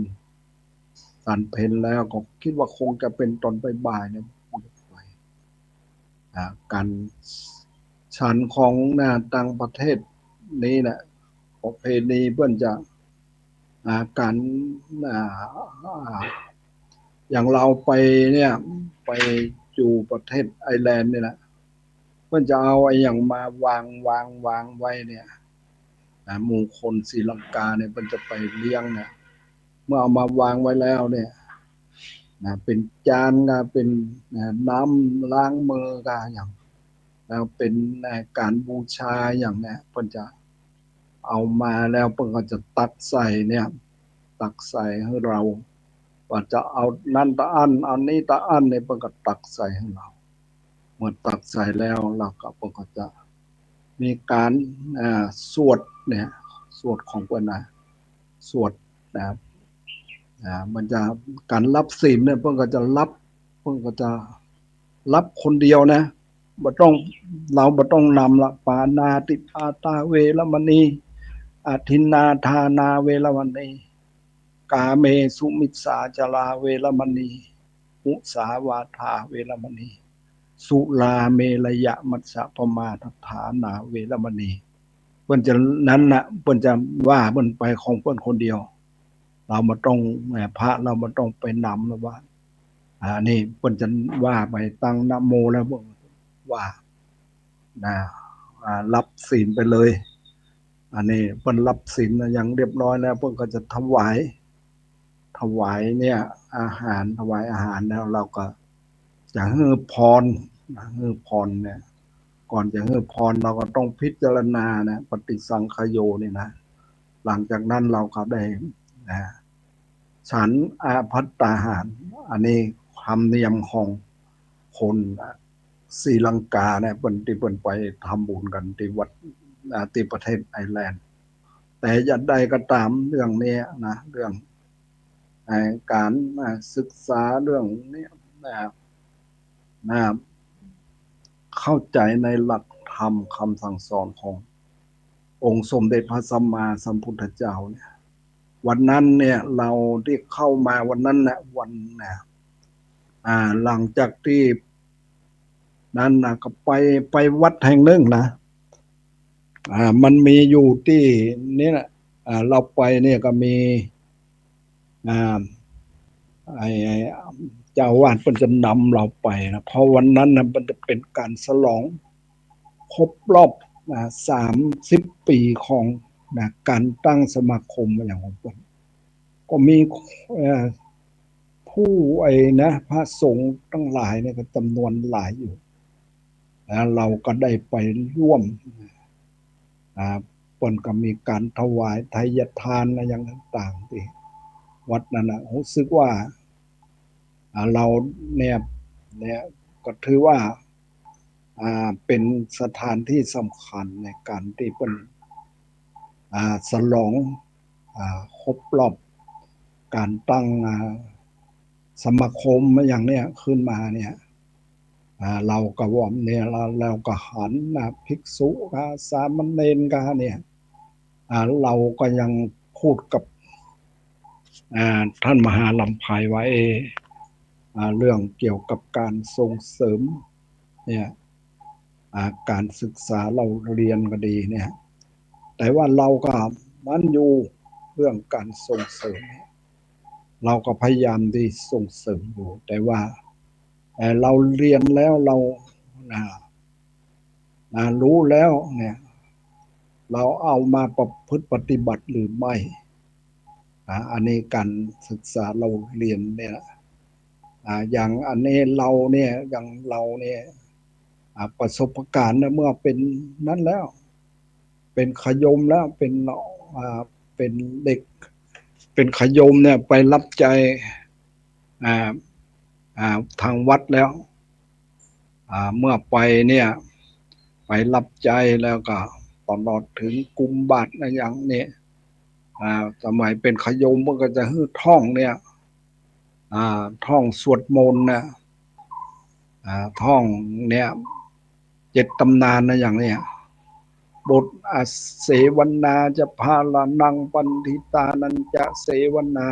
ฉันเพลแล้วก็คิดว่าคงจะเป็นตอนบ่ายๆเนี่ยไปการฉันของต่างประเทศนี้นะประเพณีเพื่อนจะการอ่าอย่างเราไปเนี่ยไปอยู่ประเทศไอร์แลนด์เนี่ยนะเพื่อนจะเอาไอ้อย่างมาวางไว้เนี่ยหมู่คนศรีลังกาเนี่ยเพื่อนจะไปเลี้ยงเนี่ยเมื่อเอามาวางไว้แล้วเนี่ยเป็นจานก็เป็นน้ำล้างมือก็อย่างแล้วเป็นการบูชาอย่างเนี้ยเพื่อนจะเอามาแล้วเพื่อนก็จะตักใส่เนี่ยตักใส่ให้เราว่าจะเอานั่นตะอันเอานี้ตะอันเนี่ยเพื่อนก็ตักใส่ให้เราเมื่อตักใส่แล้วเราก็เพื่อนก็จะมีการสวดเนี่ยสวดของเพื่อนนะสวดนะครับมันจะการรับศีลเนี่ยเพิ่งก็จะรับคนเดียวนะบ่ต้องเราบ่ต้องนำละปานาติปาตาเวรมณีอาทินนาทานาเวรมณีกาเมสุมิสสาจาราเวรมณีมุสาวาทาเวรมณีสุราเมรยะมัสสะปมาทฐานาเวรมณีเพิ่นจะนั้นน่ะเพิ่นจะว่าเพิ่นไปของเพิ่นคนเดียวเราบ่ต้องพระเราบ่ต้องไปนำแล้วว่านี่เพิ่นจะว่าไปตั้งนะโมแล้วเพิ่นว่านะรับศีลไปเลยอันนี้เพิ่นรับศีลอย่างเรียบร้อยแล้วเพิ่นก็จะถวายเนี่ยถวายอาหารแล้วเราก็จะให้พรให้พรเนี่ยก่อนจะให้พรเราก็ต้องพิจารณานะปฏิสังขโยนี่นะหลังจากนั้นเราก็ได้นะฉันภัตตาหารอันนี้ธรรมเนียมของคนศรีลังกาเนี่ยเปิ้นที่เปิ้นไปทำบุญกันที่วัดที่ประเทศไอร์แลนด์แต่อย่าใดก็ตามเรื่องนี้นะเรื่องการศึกษาเรื่องนี้นะนะ เข้าใจในหลักธรรมคำสั่งสอนขององค์สมเด็จพระสัมมาสัมพุทธเจ้าเนี่ยวันนั้นเนี่ยเราที่เข้ามาวันนั้นนะวันนะหลังจากที่นั้นนะก็ไปวัดแห่งหนึ่งนะมันมีอยู่ที่นี่นะเราไปเนี่ยก็มีอ่าไอ้เจ้าวาดเพิ่นจะนำเราไปนะเพราะวันนั้นนะมันจะเป็นการฉลองครบรอบ30 ปีของการตั้งสมาคมอย่างของเพิ่นก็มีเอ่อผู้พระสงฆ์ทั้งหลายเนี่ยก็จำนวนหลายอยู่เราก็ได้ไปร่วมเพิ่นก็มีการถวายทายทานอะไรอย่างต่างๆที่วัดนั้นนะรู้สึกว่าเราเนี่ยก็ถือว่าเป็นสถานที่สำคัญในการที่เป็นฉลองครบรอบการตั้งสมาคมอย่างเนี้ยขึ้นมาเนี่ยเราก็ว่าเนี่ยเราก็หันภิกษุสามเณรกันเนี่ยเราก็ยังพูดกับท่านมหาลำไพไว้เรื่องเกี่ยวกับการส่งเสริมเนี่ยการศึกษาเราเรียนก็ดีเนี่ยแต่ว่าเราก็มันอยู่เรื่องการส่งเสริมเราก็พยายามที่ส่งเสริมอยู่แต่ว่าเราเรียนแล้วเรารู้แล้วเนี่ยเราเอามาประพฤติปฏิบัติหรือไม่อันนี้การศึกษาเราเรียนเนี่ยอย่างอันนี้เราเนี่ยอย่างเราเนี่ยประสบการณ์เมื่อเป็นนั้นแล้วเป็นขยมแล้วเป็นเด็กเป็นขยมเนี่ยไปรับใจทางวัดแล้วเมื่อไปเนี่ยไปรับใจแล้วก็ตลอดถึงกุมบาตรนะอย่างนี้สมัยเป็นขยมมันก็จะฮื้อท่องเนี่ยท่องสวดมนต์นะท่องเนี่ย7 ตำนานนะอย่างเนี้ยบทเสวนาจะพาลานังปันทิตานันจะเสวนา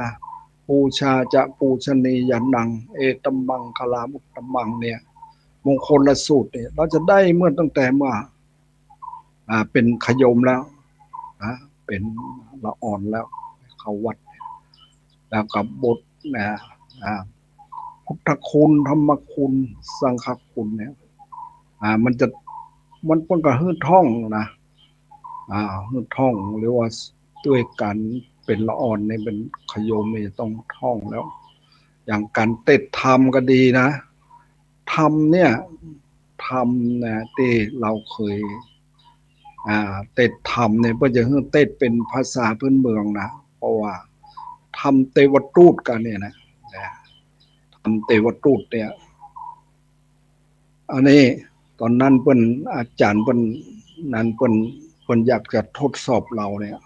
ปูชาจะปูชนียานังเอตมังคลามุตตมังเนี่ยมงคลละสูตรเนี่ยเราจะได้เมื่อตั้งแต่เมื่อเป็นขยมแล้วเป็นละอ่อนแล้วเข้าวัดแล้วกับบทพุทธคุณธรรมคุณสังฆคุณเนี่ยมันเป็นก็ฮื้อท่องนะฮื้อท่องหรือว่าด้วยการเป็นละอ่อนในเป็นขยมนี่ต้องท่องแล้วอย่างการเต้นธรรมก็ดีนะธรรมเนี่ยธรรมนะที่เราเคยเต้นธรรมเนี่ยเพื่อจะให้เต้นเป็นภาษาพื้นเมืองนะเพราะว่าธรรมเตวตูดกันเนี่ยนะธรรมเตวตูดเนี่ยอันนี้ตอนนั้นเปิ้นอาจารย์เปิ้นนั้นเปิ้นอยากจะทดสอบเราเนี่ย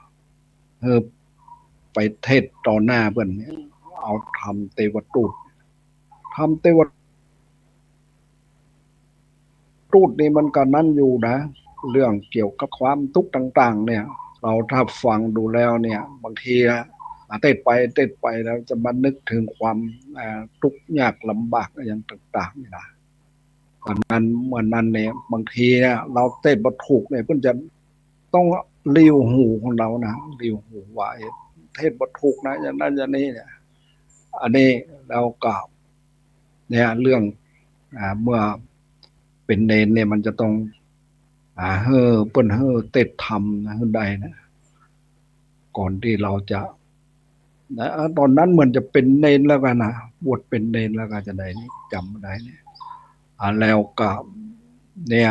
ไปเทศต่อหน้าเปิ้นเนี่ยเอาธรรมเตวตูดธรรมเตวตูดนี่มันก็นั่นอยู่นะเรื่องเกี่ยวกับความทุกข์ต่างๆเนี่ยเราถ้าฟังดูแล้วเนี่ยบางทีเต้นไปแล้วจะมานึกถึงความทุกข์ยากลำบากอย่างต่างๆนี่นะตอนนั้นเมื่อนั้นเนี่ยบางทีเนี่ยเราเต้นบ่ถูกเนี่ยเพิ่นจะต้องลิ้วหูของเรานะลิ้วหูว่าเทศบ่ถูกนะอย่างนั้นอย่างนี้เนี่ยอันนี้เราก็เนี่ยเรื่องเมื่อเป็นเณรเนี่ยมันจะต้องเปิ้นเต้นธรรมนะฮื้อใดนะก่อนที่เราจะตอนนั้นเหมือนจะเป็นเณรแล้วกันนะบวชเป็นเณรแล้วก็จะได้นี่จำได้เนี่ยแล้วก็เนี่ย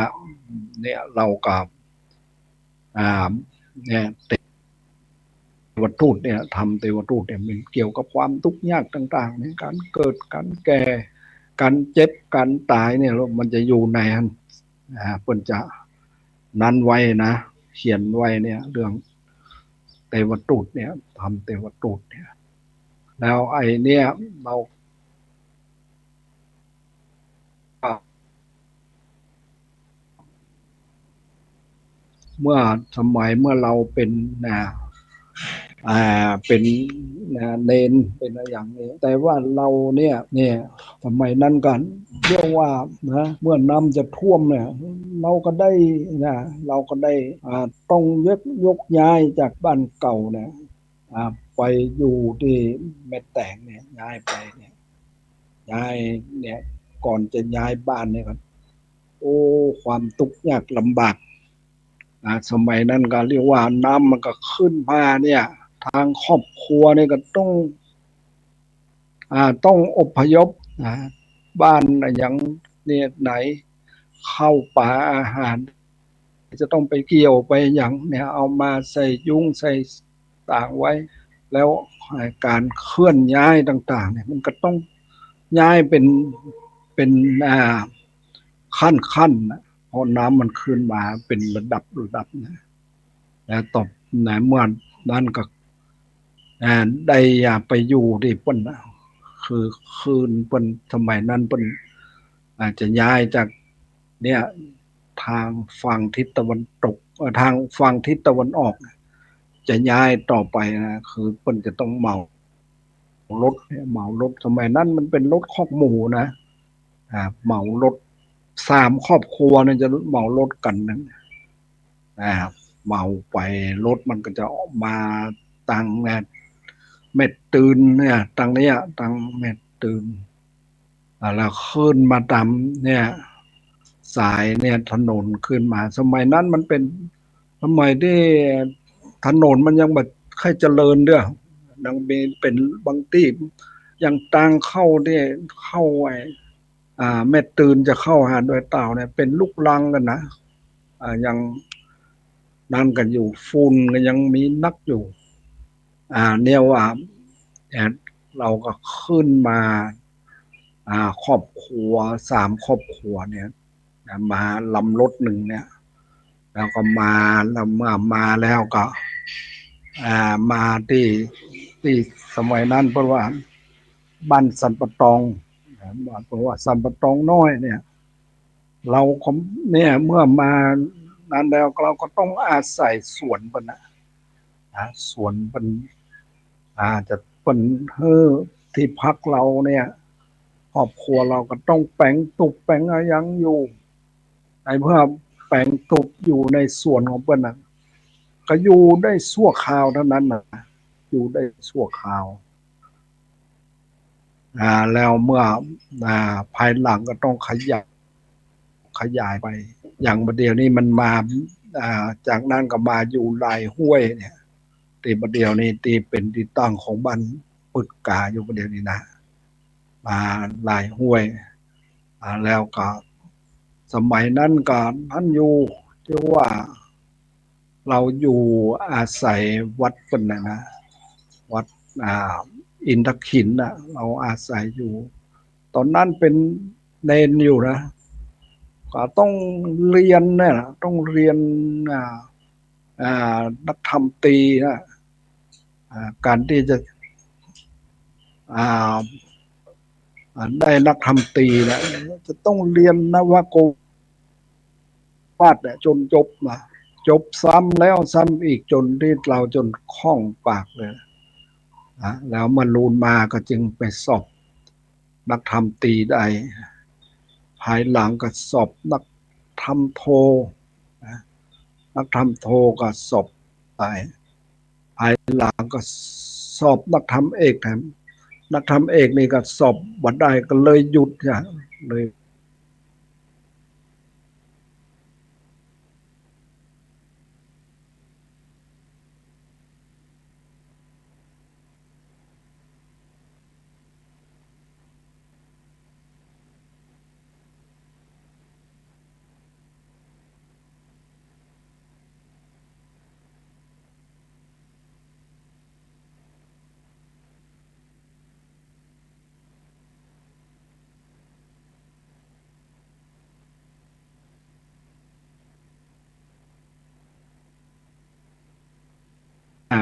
เราก็อ่าเนี่ยเทวทูตเนี่ยทำเทวทูตเนี่ยมันเกี่ยวกับความทุกข์ยากต่างๆเนี่ยการเกิดการแก่การเจ็บการตายเนี่ยมันจะอยู่ในนั้นเพิ่นจะนั้นไว้นะเขียนไว้เนี่ยเรื่องเทวทูตเนี่ยทำเทวทูตเนี่ยแล้วไอ้เนี่ยเราก็ เมื่อสมัยเมื่อเราเป็นนะเป็นเนนเป็นอะไรอย่างนี้แต่ว่าเราเนี่ยสมัยนั้นกันเรียกว่านะเมื่อน้ำจะท่วมเนี่ยเราก็ได้นะเราก็ได้ต้องยกย้ายจากบ้านเก่าเนี่ยไปอยู่ที่แม่แตงเนี่ยย้ายไปเนี่ยย้ายเนี่ยก่อนจะย้ายบ้านเนี่ยครับโอ้ความทุกข์ยากลำบากสมัยนั้นก็เรียกว่าน้ำมันก็ขึ้นมาเนี่ยทางครอบครัวเนี่ยก็ต้องอพยพนะบ้านอย่างเนี่ยไหนเข้าป่าอาหารจะต้องไปเกี่ยวไปอย่างเนี่ยเอามาใส่ยุ้งใส่ต่างไว้แล้วการเคลื่อนย้ายต่างๆเนี่ยมันก็ต้องย้ายเป็นขั้นนะเพราะน้ำมันขึ้นมาเป็นระดับนะแล้วตบนะเมื่อนั้นก็ได้ไปอยู่ที่เปิ้นคือคืนเปิ้นสมัยนั้นเปิ้นอาจจะย้ายจากเนี่ยทางฝั่งทิศตะวันตกทางฝั่งทิศตะวันออกจะย้ายต่อไปนะคือเปิ้นจะต้องเหมารถสมัยนั้นมันเป็นรถคอกหมูนะเหมารถ3 ครอบครัวเนี่ยจะเหมารถกันนั้นเหมาไปรถมันก็จะออกมาตังเนี่ยเม็ดตื่นเนี่ยตังเนี้ยตังเม็ดตื่นแล้วขึ้นมาตามเนี่ยสายเนี่ยถนนขึ้นมาสมัยนั้นมันเป็นสมัยที่ถนนมันยังแบบค่อยเจริญเด้อดังเป็นบางที่ยังตังเข้าเนี่ยเข้าไว้แม่ตื่นจะเข้าหาดอยเต่าเนี่ยเป็นลูกรังกันนะยังนั่นกันอยู่ฝุ่นก็ยังมีนักอยู่เนี่ยว่าเราก็ขึ้นมาครอบครัว3 ครอบครัวเนี่ยมาลำรถหนึ่งเนี่ยแล้วก็มาแล้วเมื่อมาแล้วก็มาที่สมัยนั้นเพราะว่าบ้านสันปะตองเพราะว่าสันปะตองน้อยเนี่ยเราเนี่ยเมื่อมานั้นแล้วเราก็ต้องอาศัยสวนปนะสวนเป็นจะเป็นที่พักเราเนี่ยครอบครัวเราก็ต้องแปลงตุบแปลงอะไรยังอยู่ไอ้เพื่อแปลงตุบอยู่ในส่วนของเปิ้นนะก็อยู่ได้ชั่วคราวเท่านั้นนะอยู่ได้ชั่วคราวแล้วเมื่อภายหลังก็ต้องขยายไปอย่างประเดี๋ยวนี้มันมาจากนั้นก็มาอยู่ลายห้วยเนี่ยตีประเดี๋ยวนี้ตีเป็นที่ตั้งของบ้านปึกกาอยู่ประเดี๋ยวนี้นะมาลายห้วยแล้วก็สมัยนั้นก็ท่านอยู่ที่ว่าเราอยู่อาศัยวัดเป็นนะวัดอินทขินนะเราอาศัยอยู่ตอนนั้นเป็นเนนอยู่นะก็ต้องเรียนเนี่ยต้องเรียนนักธรรมตรีนะการที่จะได้นักธรรมตรีนะจะต้องเรียนนวโกวาทเนี่ยจนจบมาจบซ้ำแล้วซ้ำอีกจนที่เราจนคล่องปากเลยแล้วมารูนมาก็จึงไปสอบนักธรรมตรีได้ภายหลังก็สอบนักธรรมโทนักธรรมโทก็สอบไปภายหลังก็สอบนักธรรมเอกแถมนักธรรมเอกนี่ก็สอบบัดได้ก็เลยหยุดเลย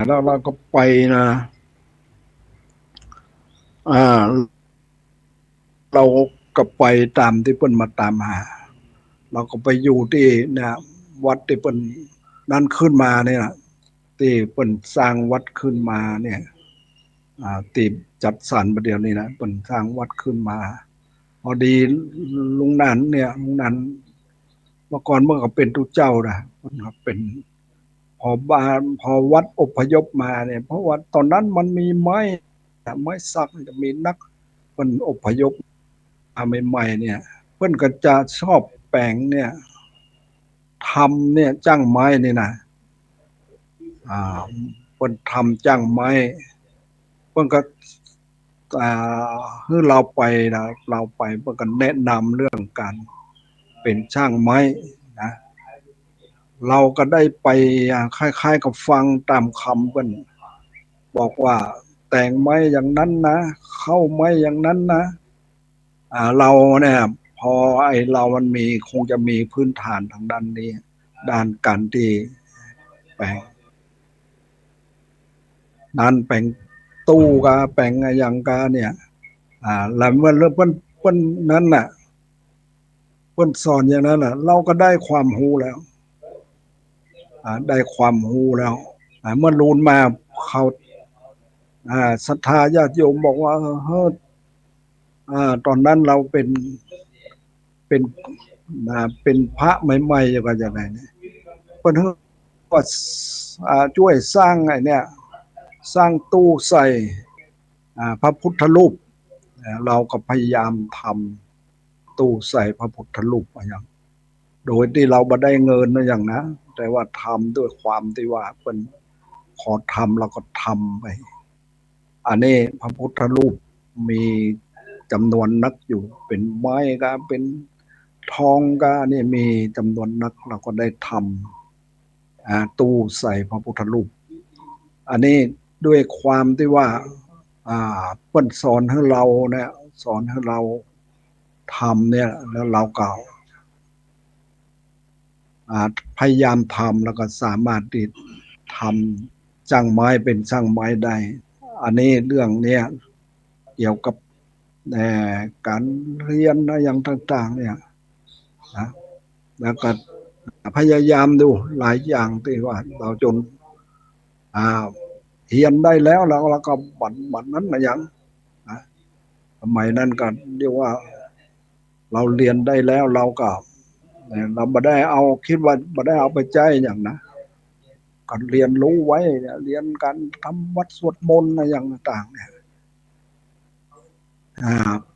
แล้วเราก็ไปนะเราก็ไปตามที่เปิ้นมาตามหาเราก็ไปอยู่ที่นะวัดที่เปิ้น นั่นขึ้นมาเนี่ยที่เปิ่นสร้างวัดขึ้นมาเนี่ยตีจัดสรรประเดี๋ยวนี้นะเปิ่นสร้างวัดขึ้นมาพอดีลุงนันเนี่ยลุงนันเมื่อก่อนเมื่อก็เป็นตุเจ้านะมันก็เป็นพอบานพอวัดอพยพมาเนี่ยเพราะว่าตอนนั้นมันมีไม้สักจะมีนักเปิ่นอพยพมาใหม่ๆเนี่ยเพิ่นก็จะชอบแปลงเนี่ยทำเนี่ยจ้างไม้นี่นะอ่าเพิ่นทำจ้างไม้เพิ่นก็คือเราไปนะเราไปเพิ่นก็แนะนำเรื่องการเป็นช่างไม้นะเราก็ได้ไปคล้ายๆกับฟังตามคำเพิ่นบอกว่าแต่งไม้อย่างนั้นนะเข้าไม้อย่างนั้นนะเราเนี่ยพอไอ้เรามันมีคงจะมีพื้นฐานทางด้านนี้ด้านการที่แปลงด้านแปลงตู้กาแปลงอะไรอย่างกาเนี่ยแล้วเมื่อเพิ่นนั้นน่ะเพิ่นสอนอย่างนั้นน่ะเราก็ได้ความรู้แล้วได้ความรู้แล้วเมื่อรูนมาเขาศรัทธาญาติโยมบอกว่าเฮ้อตอนนั้นเราเป็นเป็นพระใหม่ๆอย่างไรอย่างไรเนี่ยเพิ่นก็ช่วยสร้างไอ้เนี่ยสร้างตู้ใส่พระพุทธรูปเราก็พยายามทำตู้ใส่พระพุทธรูปอย่างโดยที่เราบ่ได้เงินนะอย่างนะแต่ว่าทำด้วยความที่ว่าเป็นขอทำเราก็ทำไปอันนี้พระพุทธรูปมีจำนวนนักอยู่เป็นไม้ก็เป็นทองก็นี่มีจำนวนนักเราก็ได้ทำตู้ใส่พระพุทธรูปอันนี้ด้วยความที่ว่าเปิ้นสอนให้เราเนี่ยสอนให้เราทำเนี่ยแล้วเราก็พยายามทำแล้วก็สามารถที่ทำช่างไม้เป็นช่างไม้ได้อันนี้เรื่องเนี้ยเกี่ยวกับการเรียนอะไรอย่างต่างๆเนี่ยนะแล้วก็พยายามดูหลายอย่างที่ว่าเราจนอ่าเรียนได้แล้วเราก็บัตรนั้นมาอย่างนะสมัยนั้นก็เรียกว่าเราเรียนได้แล้วเราก็เราไม่ได้เอาคิดว่าไม่ได้เอาไปใจอย่างนะก็เรียนรู้ไว้เรียนการทำวัดสวดมนต์อะไรอย่างต่างๆเนี่ย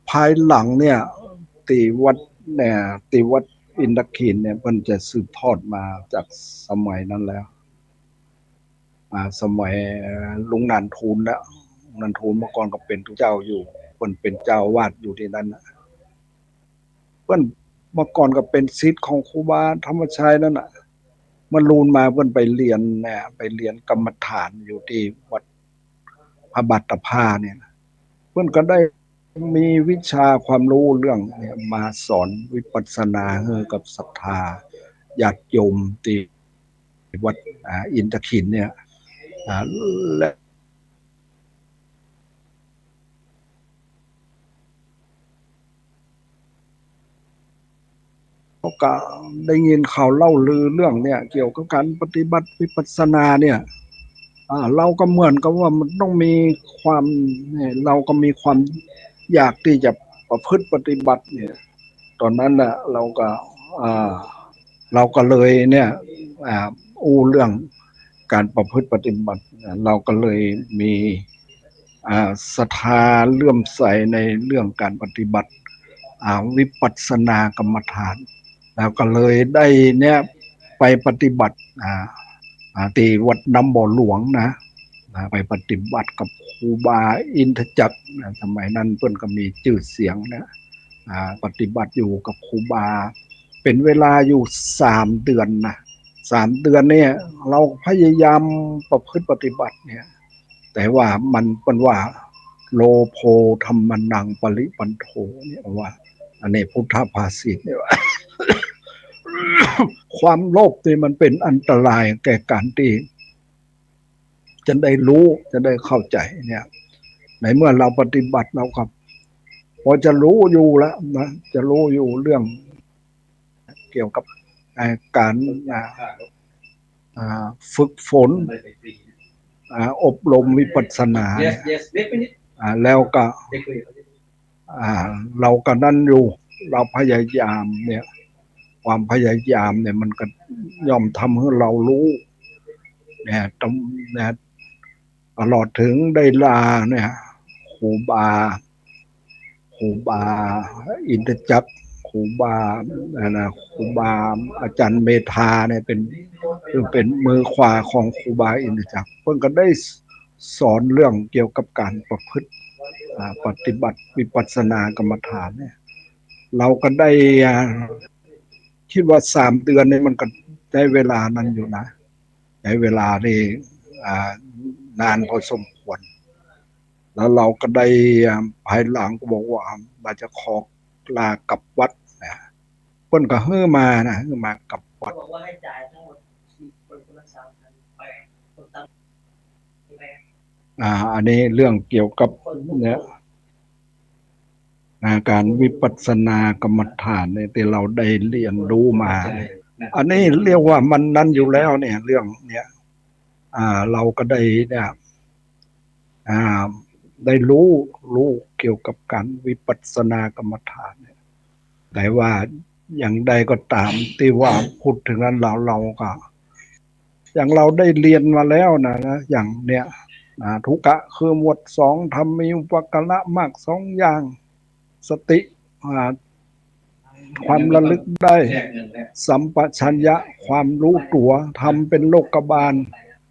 ภายหลังเนี่ยตีวัดเนี่ยตีวัดอินทขินเนี่ยมันจะสืบทอดมาจากสมัยนั้นแล้วสมัยลุงนันทูลแล้วลุงนันทูลเมื่อก่อนก็เป็นเจ้าอยู่เพิ่นเป็นเจ้าวาดอยู่ที่นั้นเพิ่นเมื่อก่อนก็เป็นศิษย์ของครูบาธรรมชัยนั่นน่ะมันรูนมาเพิ่นไปเรียนเนี่ยไปเรียนกรรมฐานอยู่ที่วัดพระบาทภาเนี่ยเพิ่นก็ได้มีวิชาความรู้เรื่องเนี่ยมาสอนวิปัสสนาให้กับศรัทธาญาติโยมที่วัดอินทขินเนี่ยและก็ได้ยินข่าวเล่าลือเรื่องเนี่ยเกี่ยวกับการปฏิบัติวิปัสสนาเนี่ยเราก็เหมือนกับว่ามันต้องมีความเนี่ยเราก็มีความอยากที่จะประพฤติปฏิบัติเนี่ยตอนนั้นน่ะอ่าเราก็เลยเนี่ยเรื่องการประพฤติปฏิบัติเราก็เลยมีศรัทธาเลื่อมใสในเรื่องการปฏิบัติวิปัสสนากรรมฐานแล้วก็เลยได้เนี่ยไปปฏิบัติที่วัดน้ำบ่อหลวงนะไปปฏิบัติกับครูบาอินทจักรสมัยนั้นเพิ่นก็มีชื่อเสียงนะปฏิบัติอยู่กับครูบาเป็นเวลาอยู่3 เดือนนะ3 เดือนเนี่ยเราพยายามประพฤติปฏิบัติเนี่ยแต่ว่ามันเป็นว่าโลโภธรรมนังปริปันโทเนี่ยว่าอันนี้พุทธภาษิตเนี่ยว่าความโลภนี่มันเป็นอันตรายแก่การที่จะได้รู้จะได้เข้าใจเนี่ยในเมื่อเราปฏิบัติเราก็พอจะรู้อยู่แล้วนะจะรู้อยู่เรื่องเกี่ยวกับการ ฝึกฝนอบรมวิปัสสนาเนี่ยแล้วก็เราก็นั่นอยู่เราพยายามเนี่ยความพยายามเนี่ยมันก็ย่อมทำให้เรารู้เนี่ยตลอดถึงได้ลาเนี่ยครูบาอินทจักรครูบาครูบาอาจารย์เมธาเนี่ยเป็นมือขวาของครูบาอินทจักรเพิ่นก็ได้สอนเรื่องเกี่ยวกับการประพฤติปฏิบัติวิปัสสนากรรมฐานเนี่ยเราก็ได้คิดว่า3 เดือนเนี่ยมันก็ได้เวลานั้นอยู่นะใช้เวลานี่นานพอสมควรแล้วเราก็ได้ภายหลังก็บอกว่าเราจะขอลากลับวัดนะเพิ่นก็ฮื้อมากับวัดบอกว่าให้จ่ายทั้งหมดคนละ3,800คนตั้งอันนี้เรื่องเกี่ยวกับเนี่ยการวิปัสสนากรรมฐานเนี่ยที่เราได้เรียนรู้มาอันนี้เรียกว่ามันนั้นอยู่แล้วเนี่ยเรื่องเนี่ยเราก็ได้เนี่ยได้รู้เกี่ยวกับการวิปัสสนากรรมฐานเนี่ยแต่ว่าอย่างใดก็ตามที่ว่าพูดถึงนั้นเราก็อย่างเราได้เรียนมาแล้วนะอย่างเนี้ยทุกะคือหมวด2ธรรมีอุปกระมาก2อย่างสติความระลึกได้สัมปชัญญะความรู้ตัวทำเป็นโลกบาล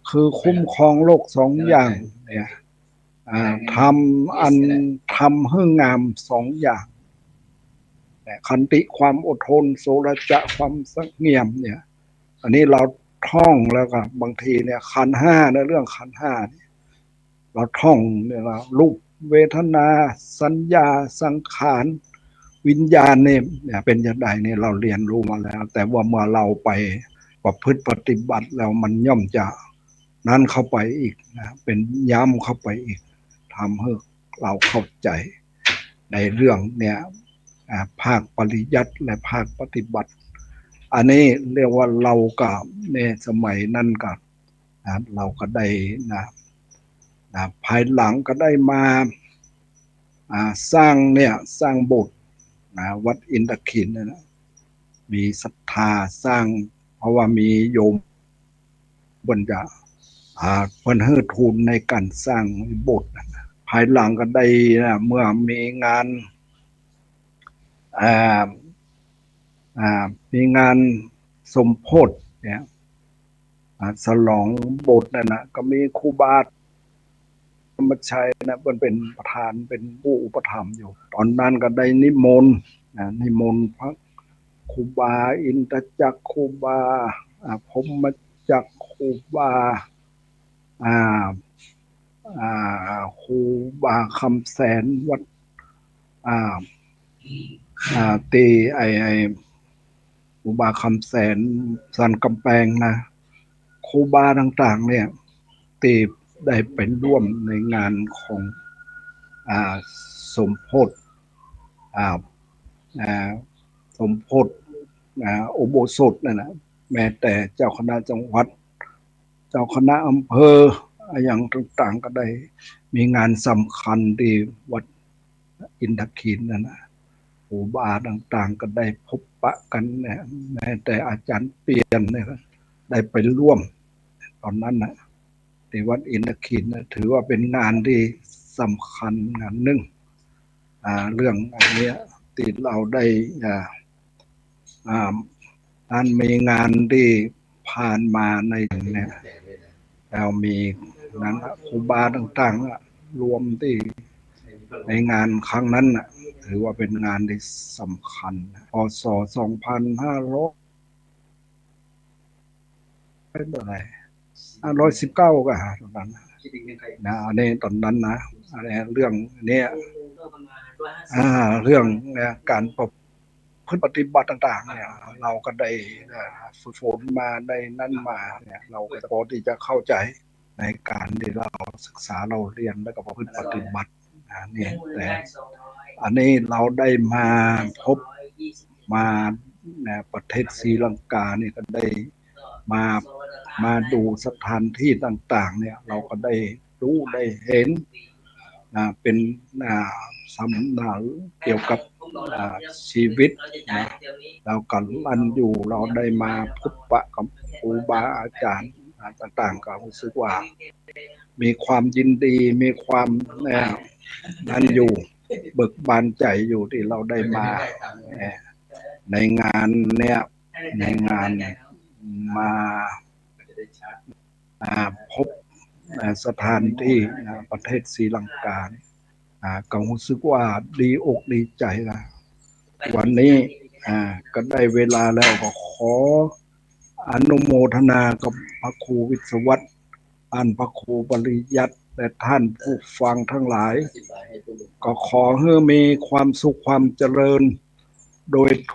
คือคุ้มครองโลก2อย่างเนี่ยทำให้งาม2อย่างขันติความอดทนโสรจะความสงบเนี่ยอันนี้เราท่องแล้วก็บางทีเนี่ยขันธ์5ในเรื่องขันธ์5เนี่ยเราท่องเนี่ยเรารูปเวทนาสัญญาสังขารวิญญาณเนี่ยเป็นอย่างไรเนี่ยเราเรียนรู้มาแล้วแต่ว่าเมื่อเราไปประพฤติปฏิบัติแล้วมันย่อมจะนั้นเข้าไปอีกนะเป็นย้ำเข้าไปอีกทำให้เราเข้าใจในเรื่องเนี่ยภาคปริยัติและภาคปฏิบัติอันนี้เรียกว่าเรากับในสมัยนั้นกับเราก็ได้ภายหลังก็ได้มาสร้างโบสถ์วัดอินทขินนะมีศรัทธาสร้างเพราะว่ามีโยมบนจะเพิ่นให้ทุนในการสร้างโบสถ์ภายหลังก็ได้เมื่อมีงานสมโภชเนี่ยฉลองโบสถ์นั่นนะก็มีครูบาธรรมชัยนะเป็นประธานเป็นผู้อุปถัมภ์อยู่ตอนนั้นก็ได้นิมนต์พระครูบาอินทจักรครูบาพรหมจักรครูบาครูบาคำแสนวัดตีครูบาคำแสนสันกำแพงนะครูบาต่างๆเนี่ยตีได้เป็นร่วมในงานของสมโภชสมโภชอุโบสถนั่นนะแม้แต่เจ้าคณะจังหวัดเจ้าคณะอำเภออย่างต่างๆก็ได้มีงานสำคัญที่วัดอินทขินนั่นนะครูบาต่างๆก็ได้พบปะกันเนี่ยแม้แต่อาจารย์เปลี่ยนเนี่ยได้ไปร่วมตอนนั้นนะที่วัดอินทขินนะถือว่าเป็นงานที่สำคัญงานหนึ่งเรื่องอันนี้ที่เราได้มีงานที่ผ่านมาในเนี่ยเรามีนั้นครูบาต่างๆรวมที่ในงานครั้งนั้นถือว่าเป็นงานที่สำคัญพ.ศ. 2500เป็นอะไร519ก็ตอนนั้นนะอันนี้ตอนนั้นนะอะไรเรื่องเนี้ยเรื่องเนี่ยการปฏิบัติต่างๆเนี่ยเราก็ได้ฝึกฝนมาได้นั่นมาเนี่ยเราก็พอที่จะเข้าใจในการที่เราศึกษาเราเรียนแล้วก็ประพฤติปฏิบัตินี่แต่อันนี้เราได้มาพบมาในประเทศศรีลังกานี่ก็ได้ มามาดูสถานที่ต่างๆเนี่ยเราก็ได้รู้ได้เห็นเป็นสำเนาเกี่ยวกับชีวิตนะเราก็รันอยู่เราได้มาพบปะกับครูบาอาจารย์ต่างๆก็รู้สึกว่ามีความยินดีมีความนั้นอยู่เบิกบานใจอยู่ที่เราได้มาในงานเนี่ยในงานมาพบสถานที่ประเทศศรีลังกาก็รู้สึกว่าดีอกดีใจนะวันนี้ก็ได้เวลาแล้วก็ขออนุโมทนากับพระครูวิศวัตรพระครูปริยัติและท่านผู้ฟังทั้งหลายก็ขอให้มีความสุขความเจริญโดย